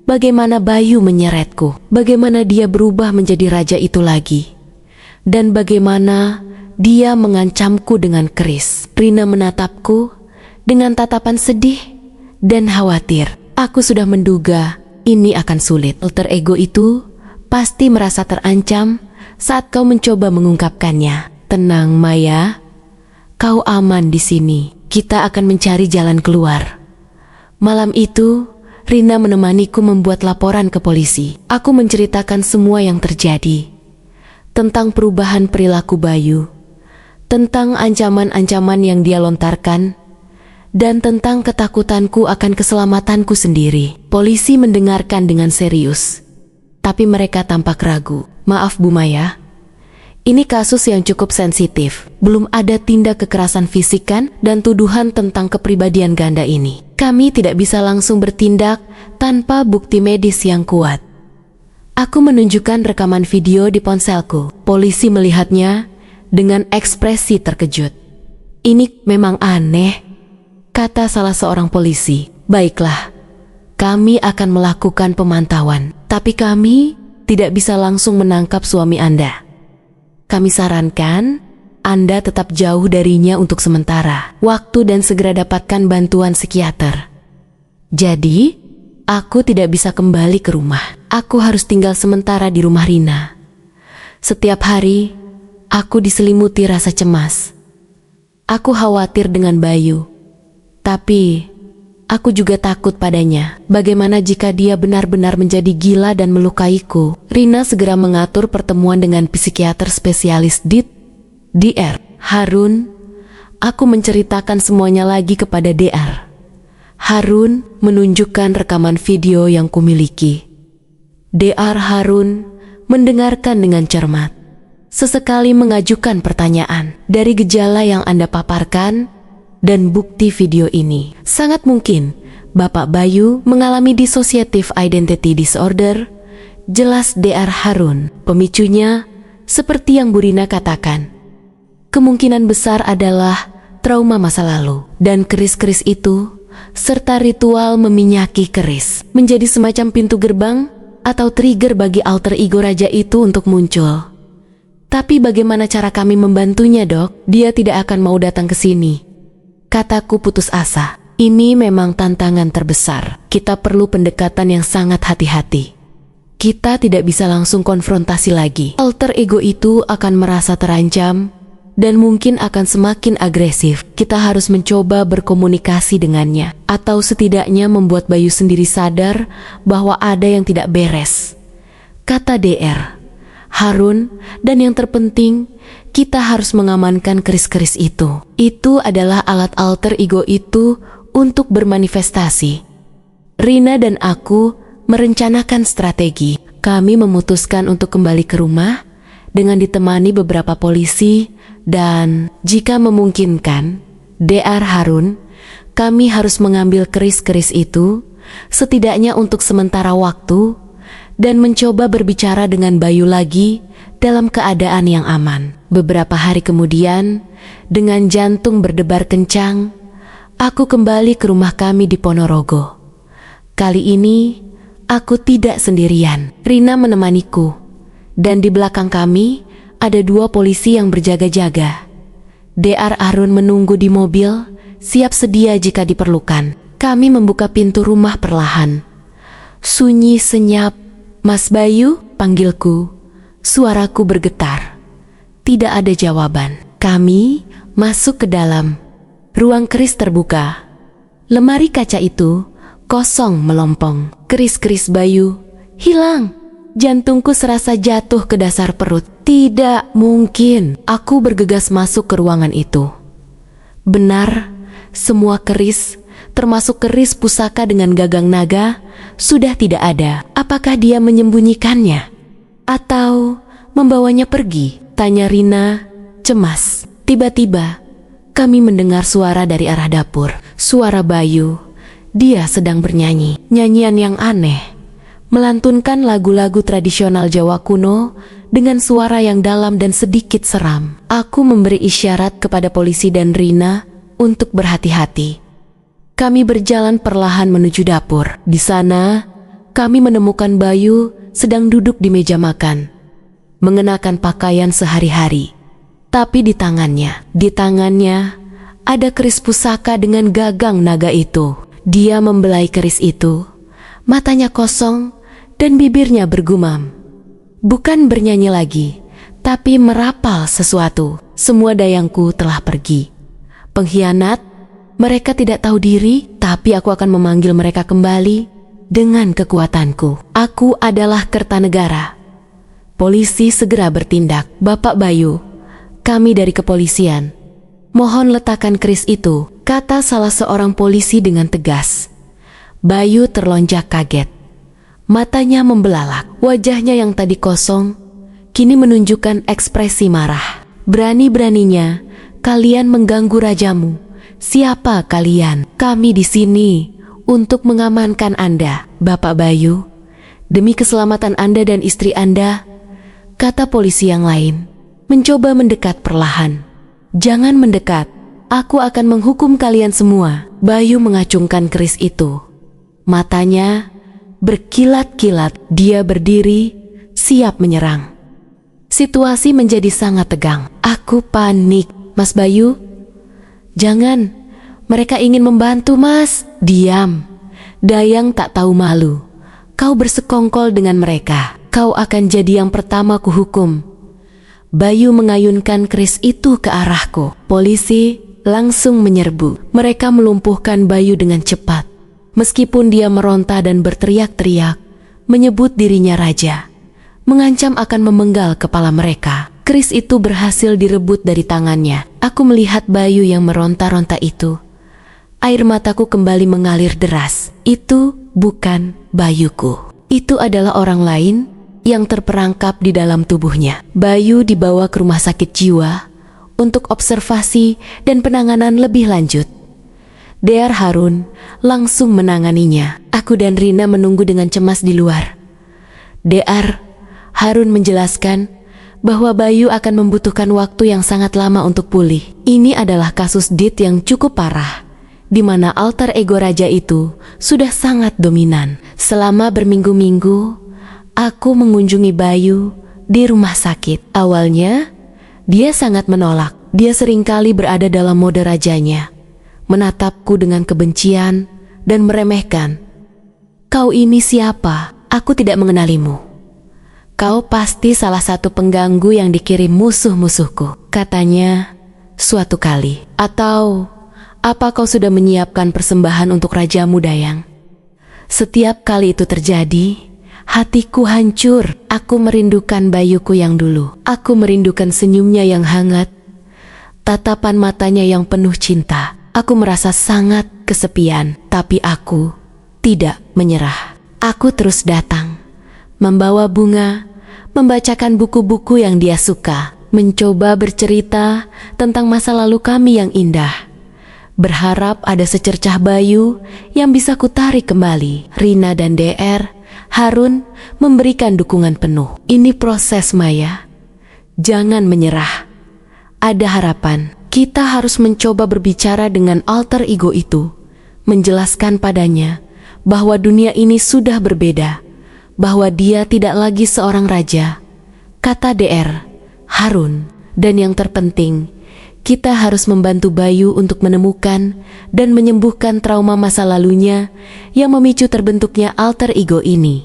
Bagaimana Bayu menyeretku, bagaimana dia berubah menjadi raja itu lagi, dan bagaimana dia mengancamku dengan keris. Rina menatapku dengan tatapan sedih dan khawatir. Aku sudah menduga ini akan sulit. Alter ego itu pasti merasa terancam saat kau mencoba mengungkapkannya. Tenang, Maya, kau aman di sini. Kita akan mencari jalan keluar. Malam itu, Rina menemaniku membuat laporan ke polisi. Aku menceritakan semua yang terjadi, tentang perubahan perilaku Bayu, tentang ancaman-ancaman yang dia lontarkan, dan tentang ketakutanku akan keselamatanku sendiri. Polisi mendengarkan dengan serius, tapi mereka tampak ragu. Maaf Bu Maya, ini kasus yang cukup sensitif. Belum ada tindak kekerasan fisik kan dan tuduhan tentang kepribadian ganda ini. Kami tidak bisa langsung bertindak tanpa bukti medis yang kuat. Aku menunjukkan rekaman video di ponselku. Polisi melihatnya dengan ekspresi terkejut. Ini memang aneh, kata salah seorang polisi. Baiklah, kami akan melakukan pemantauan, tapi kami tidak bisa langsung menangkap suami Anda. Kami sarankan Anda tetap jauh darinya untuk sementara waktu dan segera dapatkan bantuan psikiater. Jadi, aku tidak bisa kembali ke rumah. Aku harus tinggal sementara di rumah Rina. Setiap hari, aku diselimuti rasa cemas. Aku khawatir dengan Bayu, tapi aku juga takut padanya. Bagaimana jika dia benar-benar menjadi gila dan melukaiku? Rina segera mengatur pertemuan dengan psikiater spesialis DR. Harun, aku menceritakan semuanya lagi kepada DR. Harun menunjukkan rekaman video yang kumiliki. DR Harun mendengarkan dengan cermat. Sesekali mengajukan pertanyaan. Dari gejala yang Anda paparkan dan bukti video ini, sangat mungkin Bapak Bayu mengalami dissociative identity disorder. Jelas DR Harun. Pemicunya seperti yang Bu Rina katakan. Kemungkinan besar adalah trauma masa lalu. Dan keris-keris itu serta ritual meminyaki keris menjadi semacam pintu gerbang atau trigger bagi alter ego raja itu untuk muncul. Tapi bagaimana cara kami membantunya, Dok? Dia tidak akan mau datang ke sini. Kataku putus asa. Ini memang tantangan terbesar. Kita perlu pendekatan yang sangat hati-hati. Kita tidak bisa langsung konfrontasi lagi. Alter ego itu akan merasa terancam dan mungkin akan semakin agresif. Kita harus mencoba berkomunikasi dengannya, atau setidaknya membuat Bayu sendiri sadar bahwa ada yang tidak beres, kata DR Harun. Dan yang terpenting, kita harus mengamankan keris-keris itu. Itu adalah alat alter ego itu untuk bermanifestasi. Rina dan aku merencanakan strategi. Kami memutuskan untuk kembali ke rumah dengan ditemani beberapa polisi dan jika memungkinkan, DR Harun, kami harus mengambil keris-keris itu setidaknya untuk sementara waktu dan mencoba berbicara dengan Bayu lagi dalam keadaan yang aman. Beberapa hari kemudian, dengan jantung berdebar kencang, aku kembali ke rumah kami di Ponorogo. Kali ini, aku tidak sendirian. Rina menemaniku, dan di belakang kami ada 2 polisi yang berjaga-jaga. DR Harun menunggu di mobil, siap sedia jika diperlukan. Kami membuka pintu rumah perlahan. Sunyi senyap. Mas Bayu, panggilku. Suaraku bergetar. Tidak ada jawaban. Kami masuk ke dalam. Ruang keris terbuka. Lemari kaca itu kosong melompong. Keris-keris Bayu hilang. Jantungku serasa jatuh ke dasar perut. Tidak mungkin. Aku bergegas masuk ke ruangan itu. Benar, semua keris, termasuk keris pusaka dengan gagang naga, sudah tidak ada. Apakah dia menyembunyikannya? Atau membawanya pergi? Tanya Rina, cemas. Tiba-tiba, kami mendengar suara dari arah dapur. Suara Bayu. Dia sedang bernyanyi. Nyanyian yang aneh. Melantunkan lagu-lagu tradisional Jawa kuno dengan suara yang dalam dan sedikit seram. Aku memberi isyarat kepada polisi dan Rina untuk berhati-hati. Kami berjalan perlahan menuju dapur. Di sana, kami menemukan Bayu sedang duduk di meja makan, mengenakan pakaian sehari-hari. Tapi di tangannya ada keris pusaka dengan gagang naga itu. Dia membelai keris itu, matanya kosong dan bibirnya bergumam. Bukan bernyanyi lagi, tapi merapal sesuatu. Semua dayangku telah pergi. Pengkhianat, mereka tidak tahu diri, tapi aku akan memanggil mereka kembali dengan kekuatanku. Aku adalah Kertanegara. Polisi segera bertindak. Bapak Bayu, kami dari kepolisian. Mohon letakkan keris itu kata salah seorang polisi dengan tegas. Bayu terlonjak kaget. Matanya membelalak. Wajahnya yang tadi kosong kini menunjukkan ekspresi marah. Berani-beraninya kalian mengganggu rajamu. Siapa kalian? Kami di sini untuk mengamankan Anda, Bapak Bayu. Demi keselamatan Anda dan istri Anda, kata polisi yang lain, mencoba mendekat perlahan. Jangan mendekat, aku akan menghukum kalian semua. Bayu mengacungkan keris itu. Matanya berkilat-kilat. Dia berdiri, siap menyerang. Situasi menjadi sangat tegang. Aku panik. Mas Bayu, jangan. Mereka ingin membantu, Mas. Diam. Dayang tak tahu malu. Kau bersekongkol dengan mereka. Kau akan jadi yang pertama kuhukum. Bayu mengayunkan keris itu ke arahku. Polisi langsung menyerbu. Mereka melumpuhkan Bayu dengan cepat. Meskipun dia meronta dan berteriak-teriak, menyebut dirinya raja, mengancam akan memenggal kepala mereka. Keris itu berhasil direbut dari tangannya. Aku melihat Bayu yang meronta-ronta itu. Air mataku kembali mengalir deras. Itu bukan Bayuku. Itu adalah orang lain yang terperangkap di dalam tubuhnya. Bayu dibawa ke rumah sakit jiwa untuk observasi dan penanganan lebih lanjut. DR Harun langsung menanganinya. Aku dan Rina menunggu dengan cemas di luar. DR Harun menjelaskan bahwa Bayu akan membutuhkan waktu yang sangat lama untuk pulih. Ini adalah kasus DIT yang cukup parah, di mana alter ego raja itu sudah sangat dominan. Selama berminggu-minggu, aku mengunjungi Bayu di rumah sakit. Awalnya, dia sangat menolak. Dia seringkali berada dalam mode rajanya, menatapku dengan kebencian dan meremehkan. Kau ini siapa? Aku tidak mengenalimu. Kau pasti salah satu pengganggu yang dikirim musuh-musuhku, katanya suatu kali. Atau apa kau sudah menyiapkan persembahan untuk rajamu, Dayang? Setiap kali itu terjadi, hatiku hancur. Aku merindukan Bayuku yang dulu. Aku merindukan senyumnya yang hangat, tatapan matanya yang penuh cinta. Aku merasa sangat kesepian, tapi aku tidak menyerah. Aku terus datang, membawa bunga, membacakan buku-buku yang dia suka, mencoba bercerita tentang masa lalu kami yang indah. Berharap ada secercah Bayu yang bisa kutarik kembali. Rina dan DR Harun memberikan dukungan penuh. Ini proses, Maya. Jangan menyerah. Ada harapan. Kita harus mencoba berbicara dengan alter ego itu, menjelaskan padanya bahwa dunia ini sudah berbeda, bahwa dia tidak lagi seorang raja, kata DR Harun. Dan yang terpenting, kita harus membantu Bayu untuk menemukan dan menyembuhkan trauma masa lalunya yang memicu terbentuknya alter ego ini.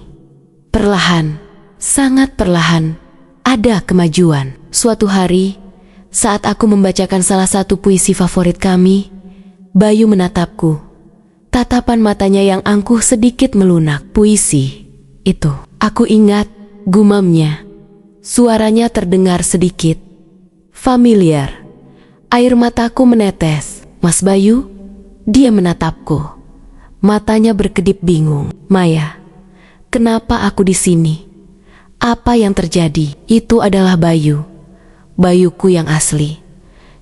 Perlahan, sangat perlahan, ada kemajuan. Suatu hari, saat aku membacakan salah satu puisi favorit kami, Bayu menatapku. Tatapan matanya yang angkuh sedikit melunak. Puisi itu, aku ingat, gumamnya. Suaranya terdengar sedikit familiar. Air mataku menetes. Mas Bayu, dia menatapku. Matanya berkedip bingung. Maya, kenapa aku di sini? Apa yang terjadi? Itu adalah Bayu. Bayuku yang asli.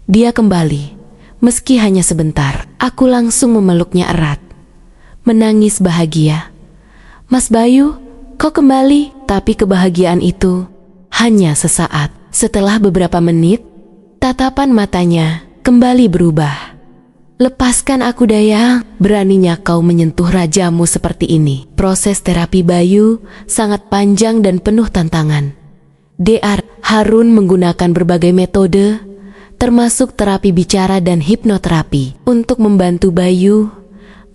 Dia kembali, meski hanya sebentar. Aku langsung memeluknya erat, menangis bahagia. Mas Bayu, kau kembali. Tapi kebahagiaan itu hanya sesaat. Setelah beberapa menit, tatapan matanya kembali berubah. Lepaskan aku, Dayang. Beraninya kau menyentuh rajamu seperti ini. Proses terapi Bayu sangat panjang dan penuh tantangan. DR Harun menggunakan berbagai metode, termasuk terapi bicara dan hipnoterapi, untuk membantu Bayu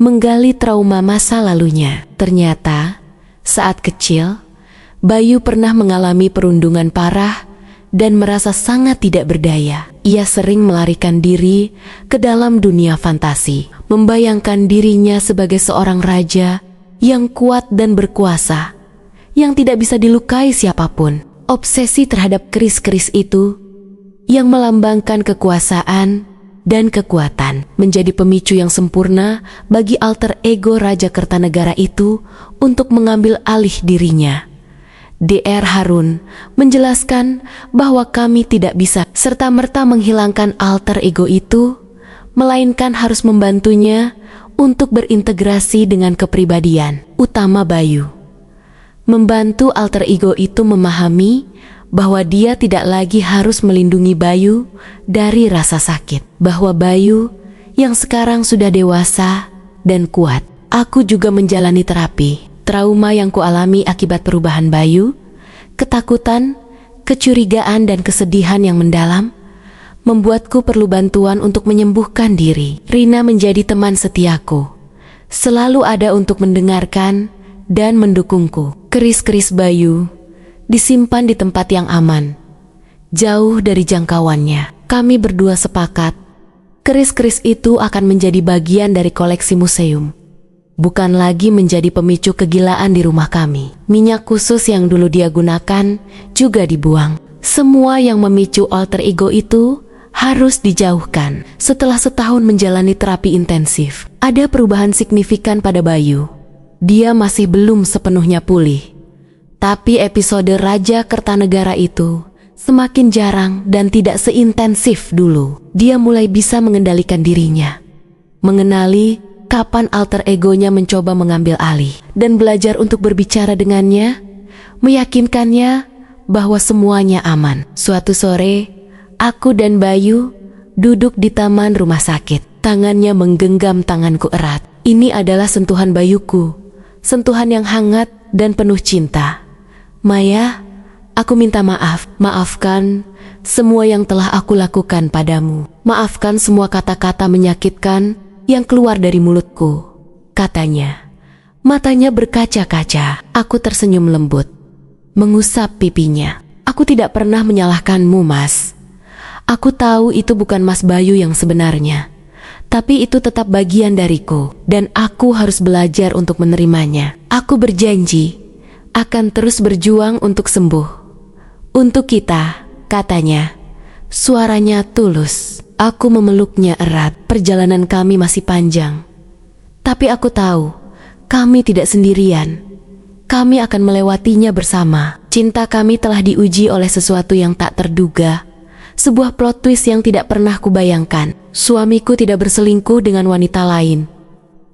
menggali trauma masa lalunya. Ternyata, saat kecil, Bayu pernah mengalami perundungan parah dan merasa sangat tidak berdaya. Ia sering melarikan diri ke dalam dunia fantasi, membayangkan dirinya sebagai seorang raja yang kuat dan berkuasa, yang tidak bisa dilukai siapapun. Obsesi terhadap keris-keris itu, yang melambangkan kekuasaan, dan kekuatan, menjadi pemicu yang sempurna bagi alter ego Raja Kertanegara itu untuk mengambil alih dirinya. Dr. Harun menjelaskan bahwa kami tidak bisa serta-merta menghilangkan alter ego itu, melainkan harus membantunya untuk berintegrasi dengan kepribadian utama Bayu. Membantu alter ego itu memahami bahwa dia tidak lagi harus melindungi Bayu dari rasa sakit, bahwa Bayu yang sekarang sudah dewasa dan kuat. Aku juga menjalani terapi. Trauma yang kualami akibat perubahan Bayu, ketakutan, kecurigaan dan kesedihan yang mendalam, membuatku perlu bantuan untuk menyembuhkan diri. Rina menjadi teman setiaku, selalu ada untuk mendengarkan dan mendukungku. Keris-keris Bayu disimpan di tempat yang aman, jauh dari jangkauannya. Kami berdua sepakat, keris-keris itu akan menjadi bagian dari koleksi museum, bukan lagi menjadi pemicu kegilaan di rumah kami. Minyak khusus yang dulu dia gunakan juga dibuang. Semua yang memicu alter ego itu harus dijauhkan. Setelah setahun menjalani terapi intensif, ada perubahan signifikan pada Bayu. Dia masih belum sepenuhnya pulih, tapi episode Raja Kertanegara itu semakin jarang dan tidak seintensif dulu. Dia mulai bisa mengendalikan dirinya, mengenali kapan alter egonya mencoba mengambil alih, dan belajar untuk berbicara dengannya, meyakinkannya bahwa semuanya aman. Suatu sore, aku dan Bayu duduk di taman rumah sakit. Tangannya menggenggam tanganku erat. Ini adalah sentuhan Bayuku, sentuhan yang hangat dan penuh cinta. Maya, aku minta maaf. Maafkan semua yang telah aku lakukan padamu. Maafkan semua kata-kata menyakitkan yang keluar dari mulutku, katanya. Matanya berkaca-kaca. Aku tersenyum lembut, mengusap pipinya. Aku tidak pernah menyalahkanmu, Mas. Aku tahu itu bukan Mas Bayu yang sebenarnya, tapi itu tetap bagian dariku, dan aku harus belajar untuk menerimanya. Aku berjanji akan terus berjuang untuk sembuh. Untuk kita, katanya. Suaranya tulus. Aku memeluknya erat. Perjalanan kami masih panjang, tapi aku tahu kami tidak sendirian. Kami akan melewatinya bersama. Cinta kami telah diuji oleh sesuatu yang tak terduga, sebuah plot twist yang tidak pernah kubayangkan. Suamiku tidak berselingkuh dengan wanita lain,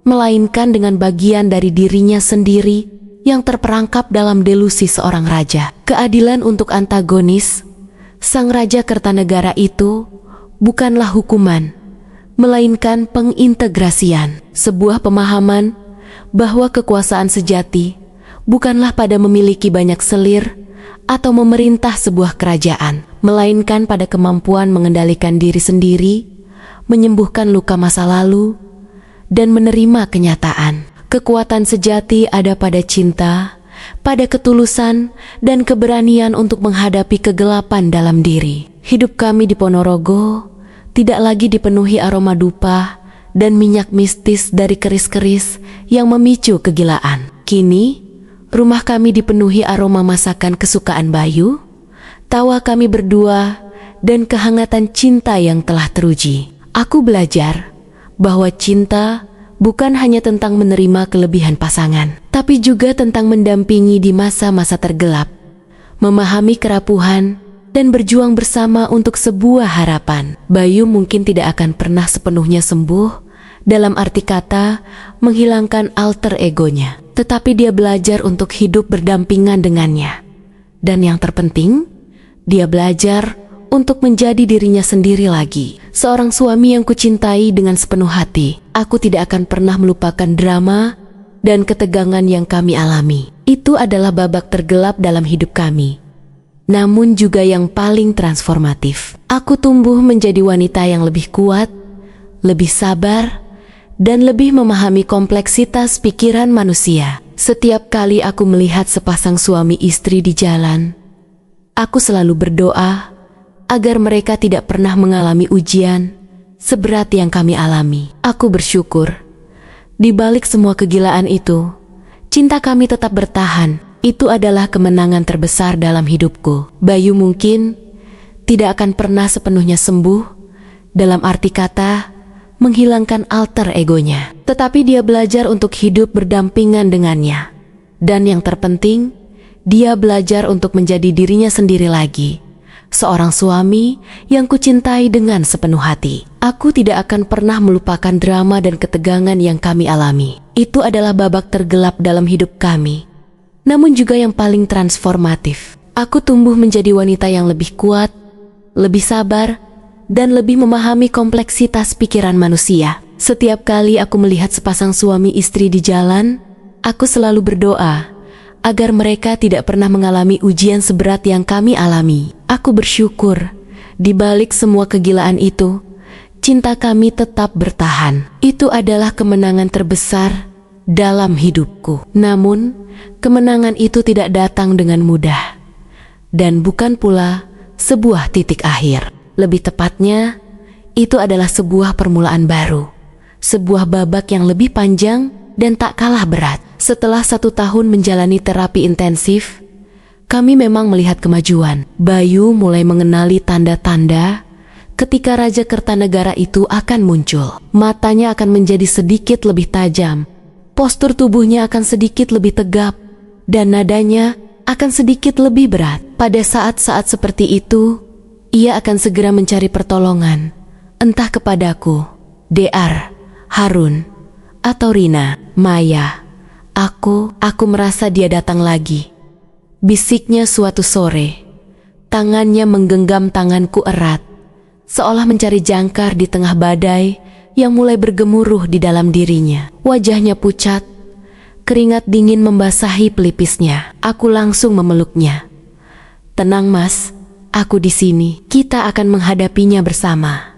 melainkan dengan bagian dari dirinya sendiri yang terperangkap dalam delusi seorang raja. Keadilan untuk antagonis, sang Raja Kertanegara itu bukanlah hukuman, melainkan pengintegrasian. Sebuah pemahaman bahwa kekuasaan sejati bukanlah pada memiliki banyak selir atau memerintah sebuah kerajaan, melainkan pada kemampuan mengendalikan diri sendiri, menyembuhkan luka masa lalu, dan menerima kenyataan. Kekuatan sejati ada pada cinta, pada ketulusan, dan keberanian untuk menghadapi kegelapan dalam diri. Hidup kami di Ponorogo tidak lagi dipenuhi aroma dupa dan minyak mistis dari keris-keris yang memicu kegilaan. Kini, rumah kami dipenuhi aroma masakan kesukaan Bayu, tawa kami berdua, dan kehangatan cinta yang telah teruji. Aku belajar bahwa cinta bukan hanya tentang menerima kelebihan pasangan, tapi juga tentang mendampingi di masa-masa tergelap, memahami kerapuhan, dan berjuang bersama untuk sebuah harapan. Bayu mungkin tidak akan pernah sepenuhnya sembuh, dalam arti kata menghilangkan alter egonya, tetapi dia belajar untuk hidup berdampingan dengannya. Dan yang terpenting, dia belajar untuk menjadi dirinya sendiri lagi. Seorang suami yang kucintai dengan sepenuh hati. Aku tidak akan pernah melupakan drama dan ketegangan yang kami alami. Itu adalah babak tergelap dalam hidup kami, namun juga yang paling transformatif. Aku tumbuh menjadi wanita yang lebih kuat, lebih sabar, dan lebih memahami kompleksitas pikiran manusia. Setiap kali aku melihat sepasang suami istri di jalan, aku selalu berdoa agar mereka tidak pernah mengalami ujian seberat yang kami alami. Aku bersyukur, di balik semua kegilaan itu, cinta kami tetap bertahan. Itu adalah kemenangan terbesar dalam hidupku. Bayu mungkin tidak akan pernah sepenuhnya sembuh Dalam arti kata, menghilangkan alter egonya. Tetapi dia belajar untuk hidup berdampingan dengannya. Dan yang terpenting, dia belajar untuk menjadi dirinya sendiri lagi. Seorang suami yang kucintai dengan sepenuh hati. Aku tidak akan pernah melupakan drama dan ketegangan yang kami alami. Itu adalah babak tergelap dalam hidup kami. Namun juga yang paling transformatif. Aku tumbuh menjadi wanita yang lebih kuat, lebih sabar, dan lebih memahami kompleksitas pikiran manusia. Setiap kali aku melihat sepasang suami istri di jalan, aku selalu berdoa agar mereka tidak pernah mengalami ujian seberat yang kami alami. Aku bersyukur, di balik semua kegilaan itu, cinta kami tetap bertahan. Itu adalah kemenangan terbesar dalam hidupku. Namun, kemenangan itu tidak datang dengan mudah. Dan bukan pula sebuah titik akhir. Lebih tepatnya, itu adalah sebuah permulaan baru. Sebuah babak yang lebih panjang dan tak kalah berat. Setelah 1 tahun menjalani terapi intensif, kami memang melihat kemajuan. Bayu mulai mengenali tanda-tanda ketika Raja Kertanegara itu akan muncul. Matanya akan menjadi sedikit lebih tajam, postur tubuhnya akan sedikit lebih tegap, dan nadanya akan sedikit lebih berat. Pada saat-saat seperti itu, ia akan segera mencari pertolongan, entah kepadaku, DR, Harun, atau Rina. Maya, aku merasa dia datang lagi. Bisiknya suatu sore. Tangannya menggenggam tanganku erat, seolah mencari jangkar di tengah badai yang mulai bergemuruh di dalam dirinya. Wajahnya pucat, keringat dingin membasahi pelipisnya. Aku langsung memeluknya. Tenang Mas, aku di sini. Kita akan menghadapinya bersama.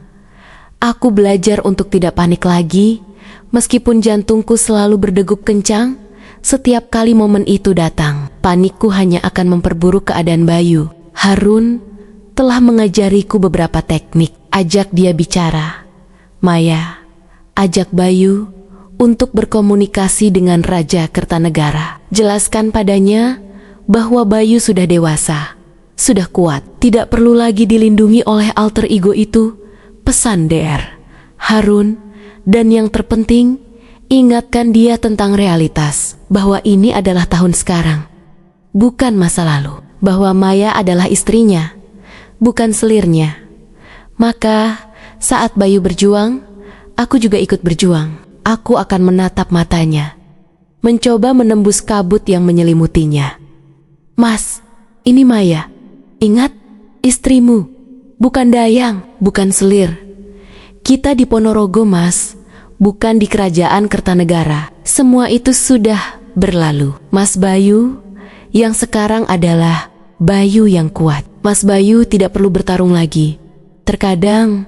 Aku belajar untuk tidak panik lagi, meskipun jantungku selalu berdegup kencang setiap kali momen itu datang. Panikku hanya akan memperburuk keadaan Bayu. Harun telah mengajariku beberapa teknik. Ajak dia bicara. Maya, ajak Bayu untuk berkomunikasi dengan Raja Kertanegara. Jelaskan padanya bahwa Bayu sudah dewasa, sudah kuat, tidak perlu lagi dilindungi oleh alter ego itu. Pesan DR, Harun, dan yang terpenting, ingatkan dia tentang realitas, bahwa ini adalah tahun sekarang, bukan masa lalu, bahwa Maya adalah istrinya, bukan selirnya. Maka, saat Bayu berjuang, aku juga ikut berjuang. Aku akan menatap matanya, mencoba menembus kabut yang menyelimutinya. Mas, ini Maya. Ingat, istrimu, bukan dayang, bukan selir. Kita di Ponorogo, Mas, bukan di kerajaan Kertanegara. Semua itu sudah berlalu. Mas Bayu, yang sekarang adalah Bayu yang kuat. Mas Bayu tidak perlu bertarung lagi. Terkadang,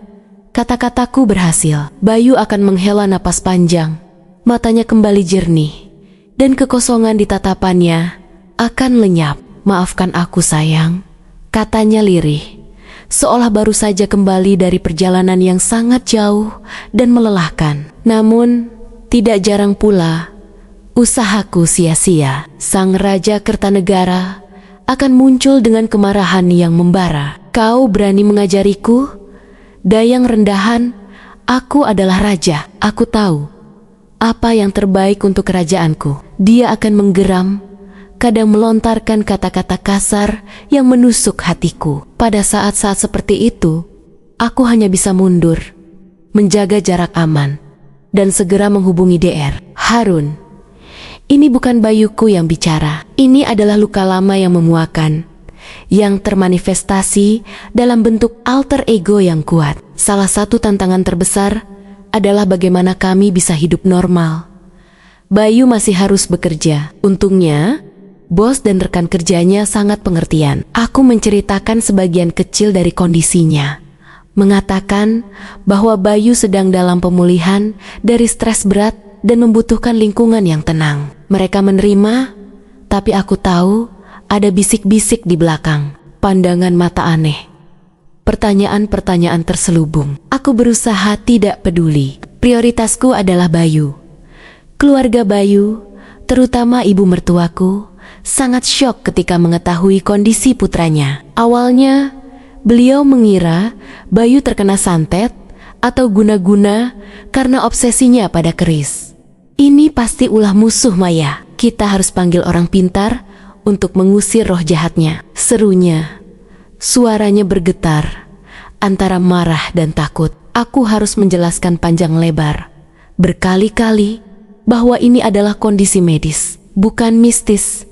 kata-kataku berhasil. Bayu akan menghela napas panjang. Matanya kembali jernih, dan kekosongan di tatapannya akan lenyap. Maafkan aku sayang, katanya lirih, seolah baru saja kembali dari perjalanan yang sangat jauh dan melelahkan. Namun, tidak jarang pula, usahaku sia-sia. Sang Raja Kertanegara akan muncul dengan kemarahan yang membara. Kau berani mengajariku? Dayang rendahan, aku adalah raja. Aku tahu apa yang terbaik untuk kerajaanku. Dia akan menggeram, kadang melontarkan kata-kata kasar yang menusuk hatiku. Pada saat-saat seperti itu, aku hanya bisa mundur, menjaga jarak aman, dan segera menghubungi DR. Harun, ini bukan Bayuku yang bicara. Ini adalah luka lama yang memuakan, yang termanifestasi dalam bentuk alter ego yang kuat. Salah satu tantangan terbesar adalah bagaimana kami bisa hidup normal. Bayu masih harus bekerja. Untungnya, bos dan rekan kerjanya sangat pengertian. Aku menceritakan sebagian kecil dari kondisinya, mengatakan bahwa Bayu sedang dalam pemulihan dari stres berat dan membutuhkan lingkungan yang tenang. Mereka menerima, tapi aku tahu ada bisik-bisik di belakang, pandangan mata aneh, pertanyaan-pertanyaan terselubung. Aku berusaha tidak peduli. Prioritasku adalah Bayu. Keluarga Bayu, terutama ibu mertuaku, sangat syok ketika mengetahui kondisi putranya. Awalnya, beliau mengira Bayu terkena santet atau guna-guna karena obsesinya pada keris. Ini pasti ulah musuh Maya. Kita harus panggil orang pintar untuk mengusir roh jahatnya, serunya. Suaranya bergetar antara marah dan takut. Aku harus menjelaskan panjang lebar, berkali-kali, bahwa ini adalah kondisi medis, bukan mistis.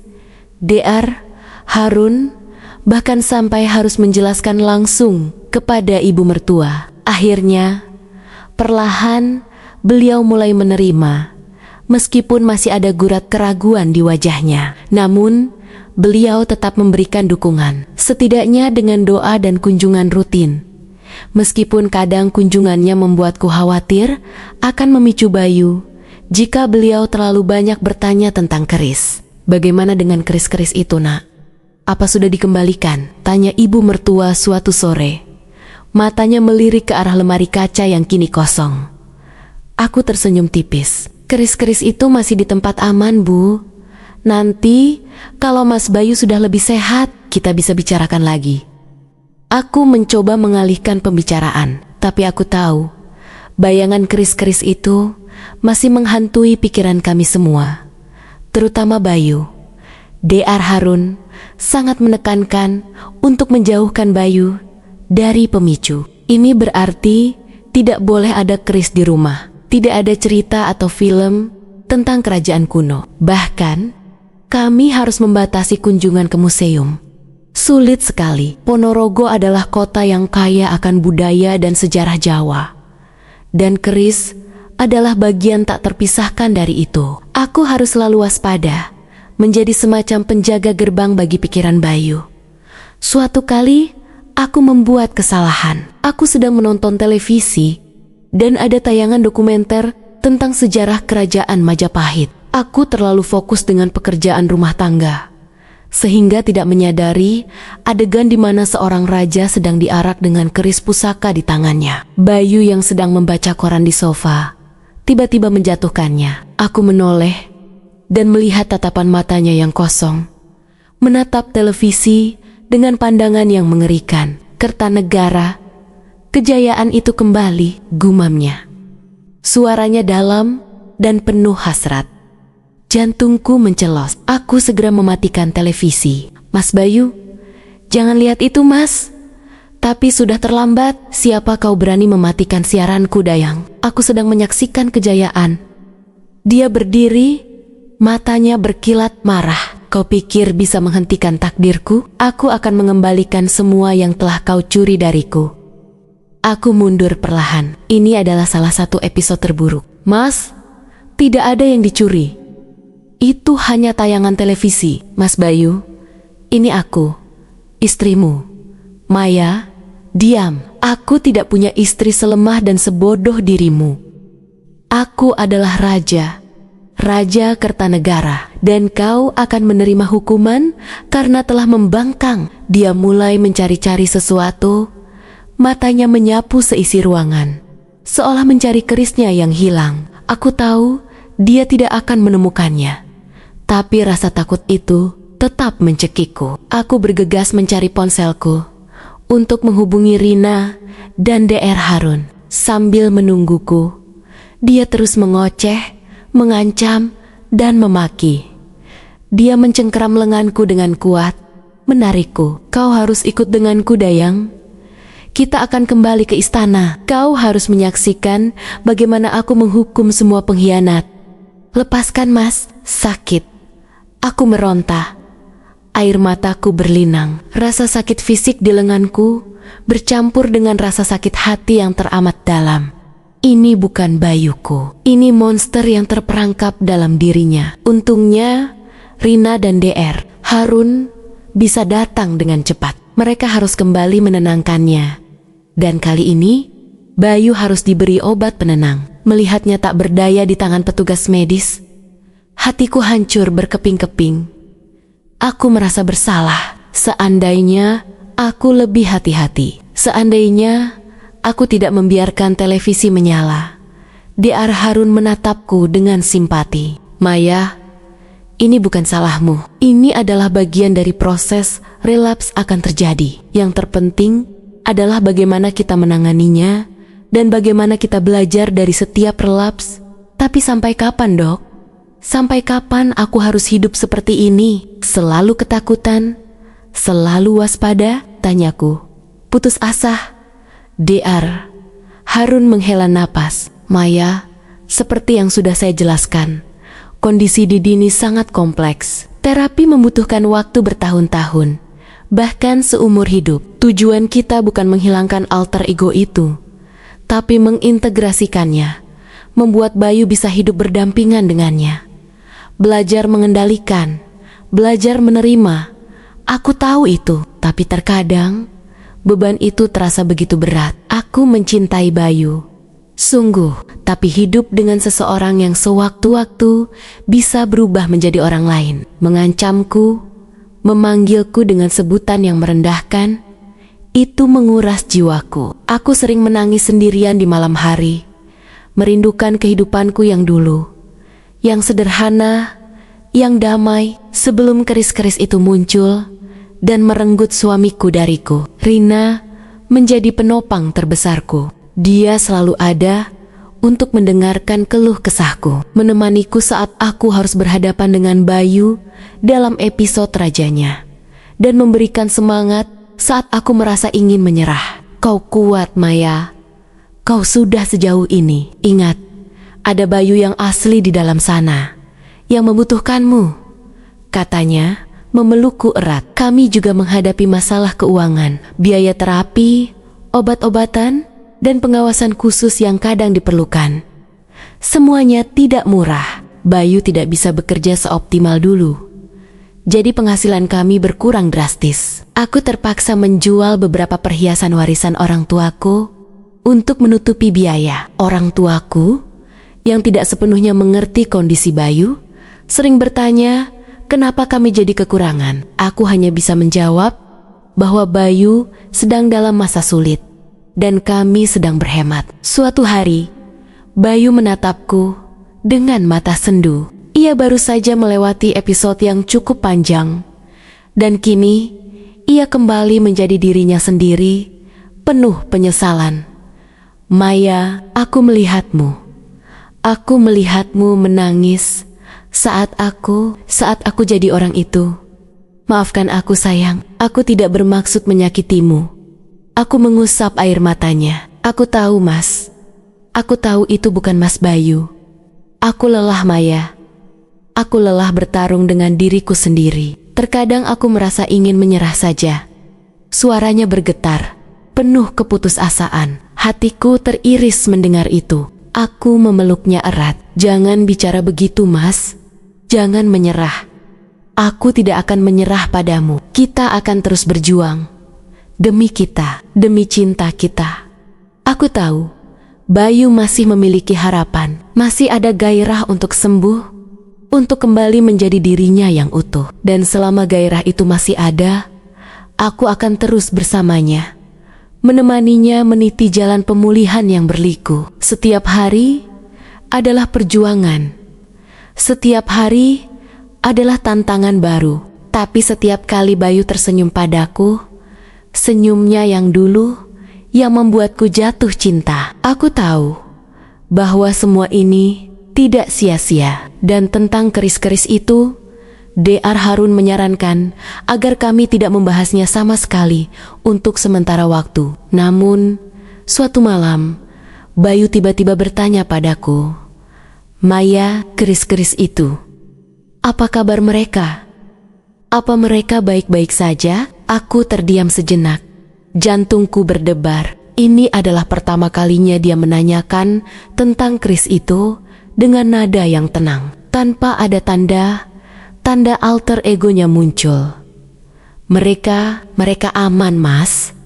DR, Harun, bahkan sampai harus menjelaskan langsung kepada ibu mertua. Akhirnya, perlahan beliau mulai menerima, meskipun masih ada gurat keraguan di wajahnya. Namun, beliau tetap memberikan dukungan, setidaknya dengan doa dan kunjungan rutin. Meskipun kadang kunjungannya membuatku khawatir akan memicu Bayu jika beliau terlalu banyak bertanya tentang keris. Bagaimana dengan keris-keris itu, Nak? Apa sudah dikembalikan? Tanya ibu mertua suatu sore. Matanya melirik ke arah lemari kaca yang kini kosong. Aku tersenyum tipis. Keris-keris itu masih di tempat aman, Bu. Nanti, kalau Mas Bayu sudah lebih sehat, kita bisa bicarakan lagi. Aku mencoba mengalihkan pembicaraan, tapi aku tahu, bayangan keris-keris itu masih menghantui pikiran kami semua, terutama Bayu. DR Harun sangat menekankan untuk menjauhkan Bayu dari pemicu. Ini berarti tidak boleh ada keris di rumah, tidak ada cerita atau film tentang kerajaan kuno. Bahkan, kami harus membatasi kunjungan ke museum. Sulit sekali. Ponorogo adalah kota yang kaya akan budaya dan sejarah Jawa. Dan keris adalah bagian tak terpisahkan dari itu. Aku harus selalu waspada, menjadi semacam penjaga gerbang bagi pikiran Bayu. Suatu kali, aku membuat kesalahan. Aku sedang menonton televisi, dan ada tayangan dokumenter tentang sejarah kerajaan Majapahit. Aku terlalu fokus dengan pekerjaan rumah tangga, sehingga tidak menyadari adegan di mana seorang raja sedang diarak dengan keris pusaka di tangannya. Bayu yang sedang membaca koran di sofa tiba-tiba menjatuhkannya. Aku menoleh dan melihat tatapan matanya yang kosong, menatap televisi dengan pandangan yang mengerikan. Kertanegara, kejayaan itu kembali, gumamnya. Suaranya dalam dan penuh hasrat. Jantungku mencelos. Aku segera mematikan televisi. Mas Bayu, jangan lihat itu, Mas. Tapi sudah terlambat. Siapa kau berani mematikan siaranku, Dayang? Aku sedang menyaksikan kejayaan. Dia berdiri, matanya berkilat marah. Kau pikir bisa menghentikan takdirku? Aku akan mengembalikan semua yang telah kau curi dariku. Aku mundur perlahan. Ini adalah salah satu episode terburuk. Mas, tidak ada yang dicuri. Itu hanya tayangan televisi. Mas Bayu, ini aku, istrimu. Maya, diam. Aku tidak punya istri selemah dan sebodoh dirimu. Aku adalah raja, Raja Kertanegara, dan kau akan menerima hukuman karena telah membangkang. Dia mulai mencari-cari sesuatu. Matanya menyapu seisi ruangan, seolah mencari kerisnya yang hilang. Aku tahu dia tidak akan menemukannya. Tapi rasa takut itu tetap mencekikku. Aku bergegas mencari ponselku untuk menghubungi Rina dan DR Harun. Sambil menungguku, dia terus mengoceh, mengancam, dan memaki. Dia mencengkeram lenganku dengan kuat, menarikku. Kau harus ikut denganku, Dayang. Kita akan kembali ke istana. Kau harus menyaksikan bagaimana aku menghukum semua pengkhianat. Lepaskan, Mas. Sakit. Aku meronta. Air mataku berlinang. Rasa sakit fisik di lenganku bercampur dengan rasa sakit hati yang teramat dalam. Ini bukan Bayuku. Ini monster yang terperangkap dalam dirinya. Untungnya, Rina dan DR Harun bisa datang dengan cepat. Mereka harus kembali menenangkannya. Dan kali ini, Bayu harus diberi obat penenang. Melihatnya tak berdaya di tangan petugas medis, hatiku hancur berkeping-keping. Aku merasa bersalah. Seandainya aku lebih hati-hati. Seandainya aku tidak membiarkan televisi menyala. DR Harun menatapku dengan simpati. Maya, ini bukan salahmu. Ini adalah bagian dari proses relaps akan terjadi. Yang terpenting adalah bagaimana kita menanganinya Dan bagaimana kita belajar dari setiap relaps? Tapi sampai kapan, Dok? Sampai kapan aku harus hidup seperti ini? Selalu ketakutan? Selalu waspada? Tanyaku. Putus asa. DR. Harun menghela napas. Maya, seperti yang sudah saya jelaskan, kondisi Didi ini sangat kompleks. Terapi membutuhkan waktu bertahun-tahun, bahkan seumur hidup. Tujuan kita bukan menghilangkan alter ego itu, tapi mengintegrasikannya, membuat Bayu bisa hidup berdampingan dengannya. Belajar mengendalikan, belajar menerima. Aku tahu itu, tapi terkadang beban itu terasa begitu berat. Aku mencintai Bayu, sungguh, tapi hidup dengan seseorang yang sewaktu-waktu bisa berubah menjadi orang lain, mengancamku, memanggilku dengan sebutan yang merendahkan. Itu menguras jiwaku. Aku sering menangis sendirian di malam hari, merindukan kehidupanku yang dulu, yang sederhana, yang damai, sebelum keris-keris itu muncul dan merenggut suamiku dariku. Rina menjadi penopang terbesarku. Dia selalu ada untuk mendengarkan keluh kesahku, menemaniku saat aku harus berhadapan dengan Bayu dalam episode rajanya, dan memberikan semangat saat aku merasa ingin menyerah. Kau kuat, Maya. Kau sudah sejauh ini. Ingat, ada Bayu yang asli di dalam sana, yang membutuhkanmu. Katanya, memelukku erat. Kami juga menghadapi masalah keuangan, biaya terapi, obat-obatan, dan pengawasan khusus yang kadang diperlukan. Semuanya tidak murah. Bayu tidak bisa bekerja seoptimal dulu, jadi penghasilan kami berkurang drastis. Aku terpaksa menjual beberapa perhiasan warisan orang tuaku untuk menutupi biaya. Orang tuaku yang tidak sepenuhnya mengerti kondisi Bayu sering bertanya, kenapa kami jadi kekurangan? Aku hanya bisa menjawab bahwa Bayu sedang dalam masa sulit dan kami sedang berhemat. Suatu hari, Bayu menatapku dengan mata sendu. Ia baru saja melewati episode yang cukup panjang, dan kini ia kembali menjadi dirinya sendiri, penuh penyesalan. Maya, aku melihatmu. Aku melihatmu menangis saat aku jadi orang itu. Maafkan aku, sayang. Aku tidak bermaksud menyakitimu. Aku mengusap air matanya. Aku tahu, Mas. Aku tahu itu bukan Mas Bayu. Aku lelah, Maya. Aku lelah bertarung dengan diriku sendiri. Terkadang aku merasa ingin menyerah saja. Suaranya bergetar, penuh keputusasaan. Hatiku teriris mendengar itu. Aku memeluknya erat. Jangan bicara begitu, Mas. Jangan menyerah. Aku tidak akan menyerah padamu. Kita akan terus berjuang. Demi kita, demi cinta kita. Aku tahu, Bayu masih memiliki harapan. Masih ada gairah untuk sembuh, untuk kembali menjadi dirinya yang utuh. Dan selama gairah itu masih ada, aku akan terus bersamanya, menemaninya meniti jalan pemulihan yang berliku. Setiap hari adalah perjuangan. Setiap hari adalah tantangan baru. Tapi setiap kali Bayu tersenyum padaku, senyumnya yang dulu yang membuatku jatuh cinta. Aku tahu bahwa semua ini tidak sia-sia. Dan tentang keris-keris itu, DR Harun menyarankan agar kami tidak membahasnya sama sekali untuk sementara waktu. Namun, suatu malam, Bayu tiba-tiba bertanya padaku, Maya, keris-keris itu, apa kabar mereka? Apa mereka baik-baik saja? Aku terdiam sejenak. Jantungku berdebar. Ini adalah pertama kalinya dia menanyakan tentang keris itu dengan nada yang tenang, tanpa ada tanda alter egonya muncul. Mereka aman, Mas.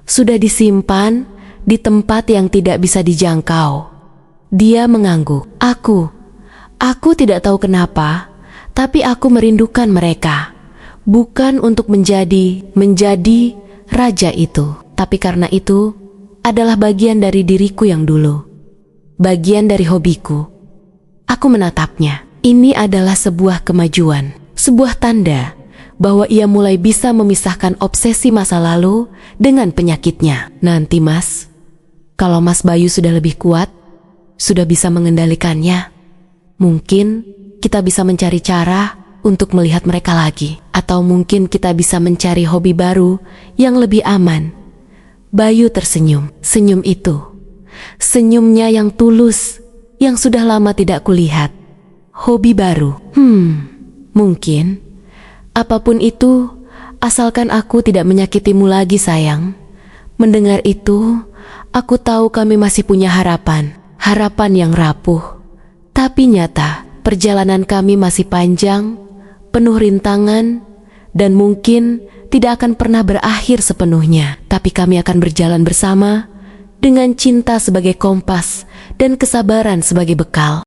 Sudah disimpan di tempat yang tidak bisa dijangkau. Dia mengangguk. Aku tidak tahu kenapa, tapi aku merindukan mereka. Bukan untuk menjadi raja itu, tapi karena itu adalah bagian dari diriku yang dulu. Bagian dari hobiku. Aku menatapnya. Ini adalah sebuah kemajuan, sebuah tanda bahwa ia mulai bisa memisahkan obsesi masa lalu dengan penyakitnya. Nanti, Mas, Kalau Mas Bayu sudah lebih kuat, sudah bisa mengendalikannya, mungkin kita bisa mencari cara untuk melihat mereka lagi. Atau mungkin kita bisa mencari hobi baru yang lebih aman. Bayu tersenyum. Senyum itu, senyumnya yang tulus, yang sudah lama tidak kulihat. Hobi baru. Mungkin. Apapun itu, asalkan aku tidak menyakitimu lagi, sayang. Mendengar itu, aku tahu kami masih punya harapan. Harapan yang rapuh, tapi nyata. Perjalanan kami masih panjang, penuh rintangan, dan mungkin tidak akan pernah berakhir sepenuhnya. Tapi kami akan berjalan bersama, dengan cinta sebagai kompas dan kesabaran sebagai bekal.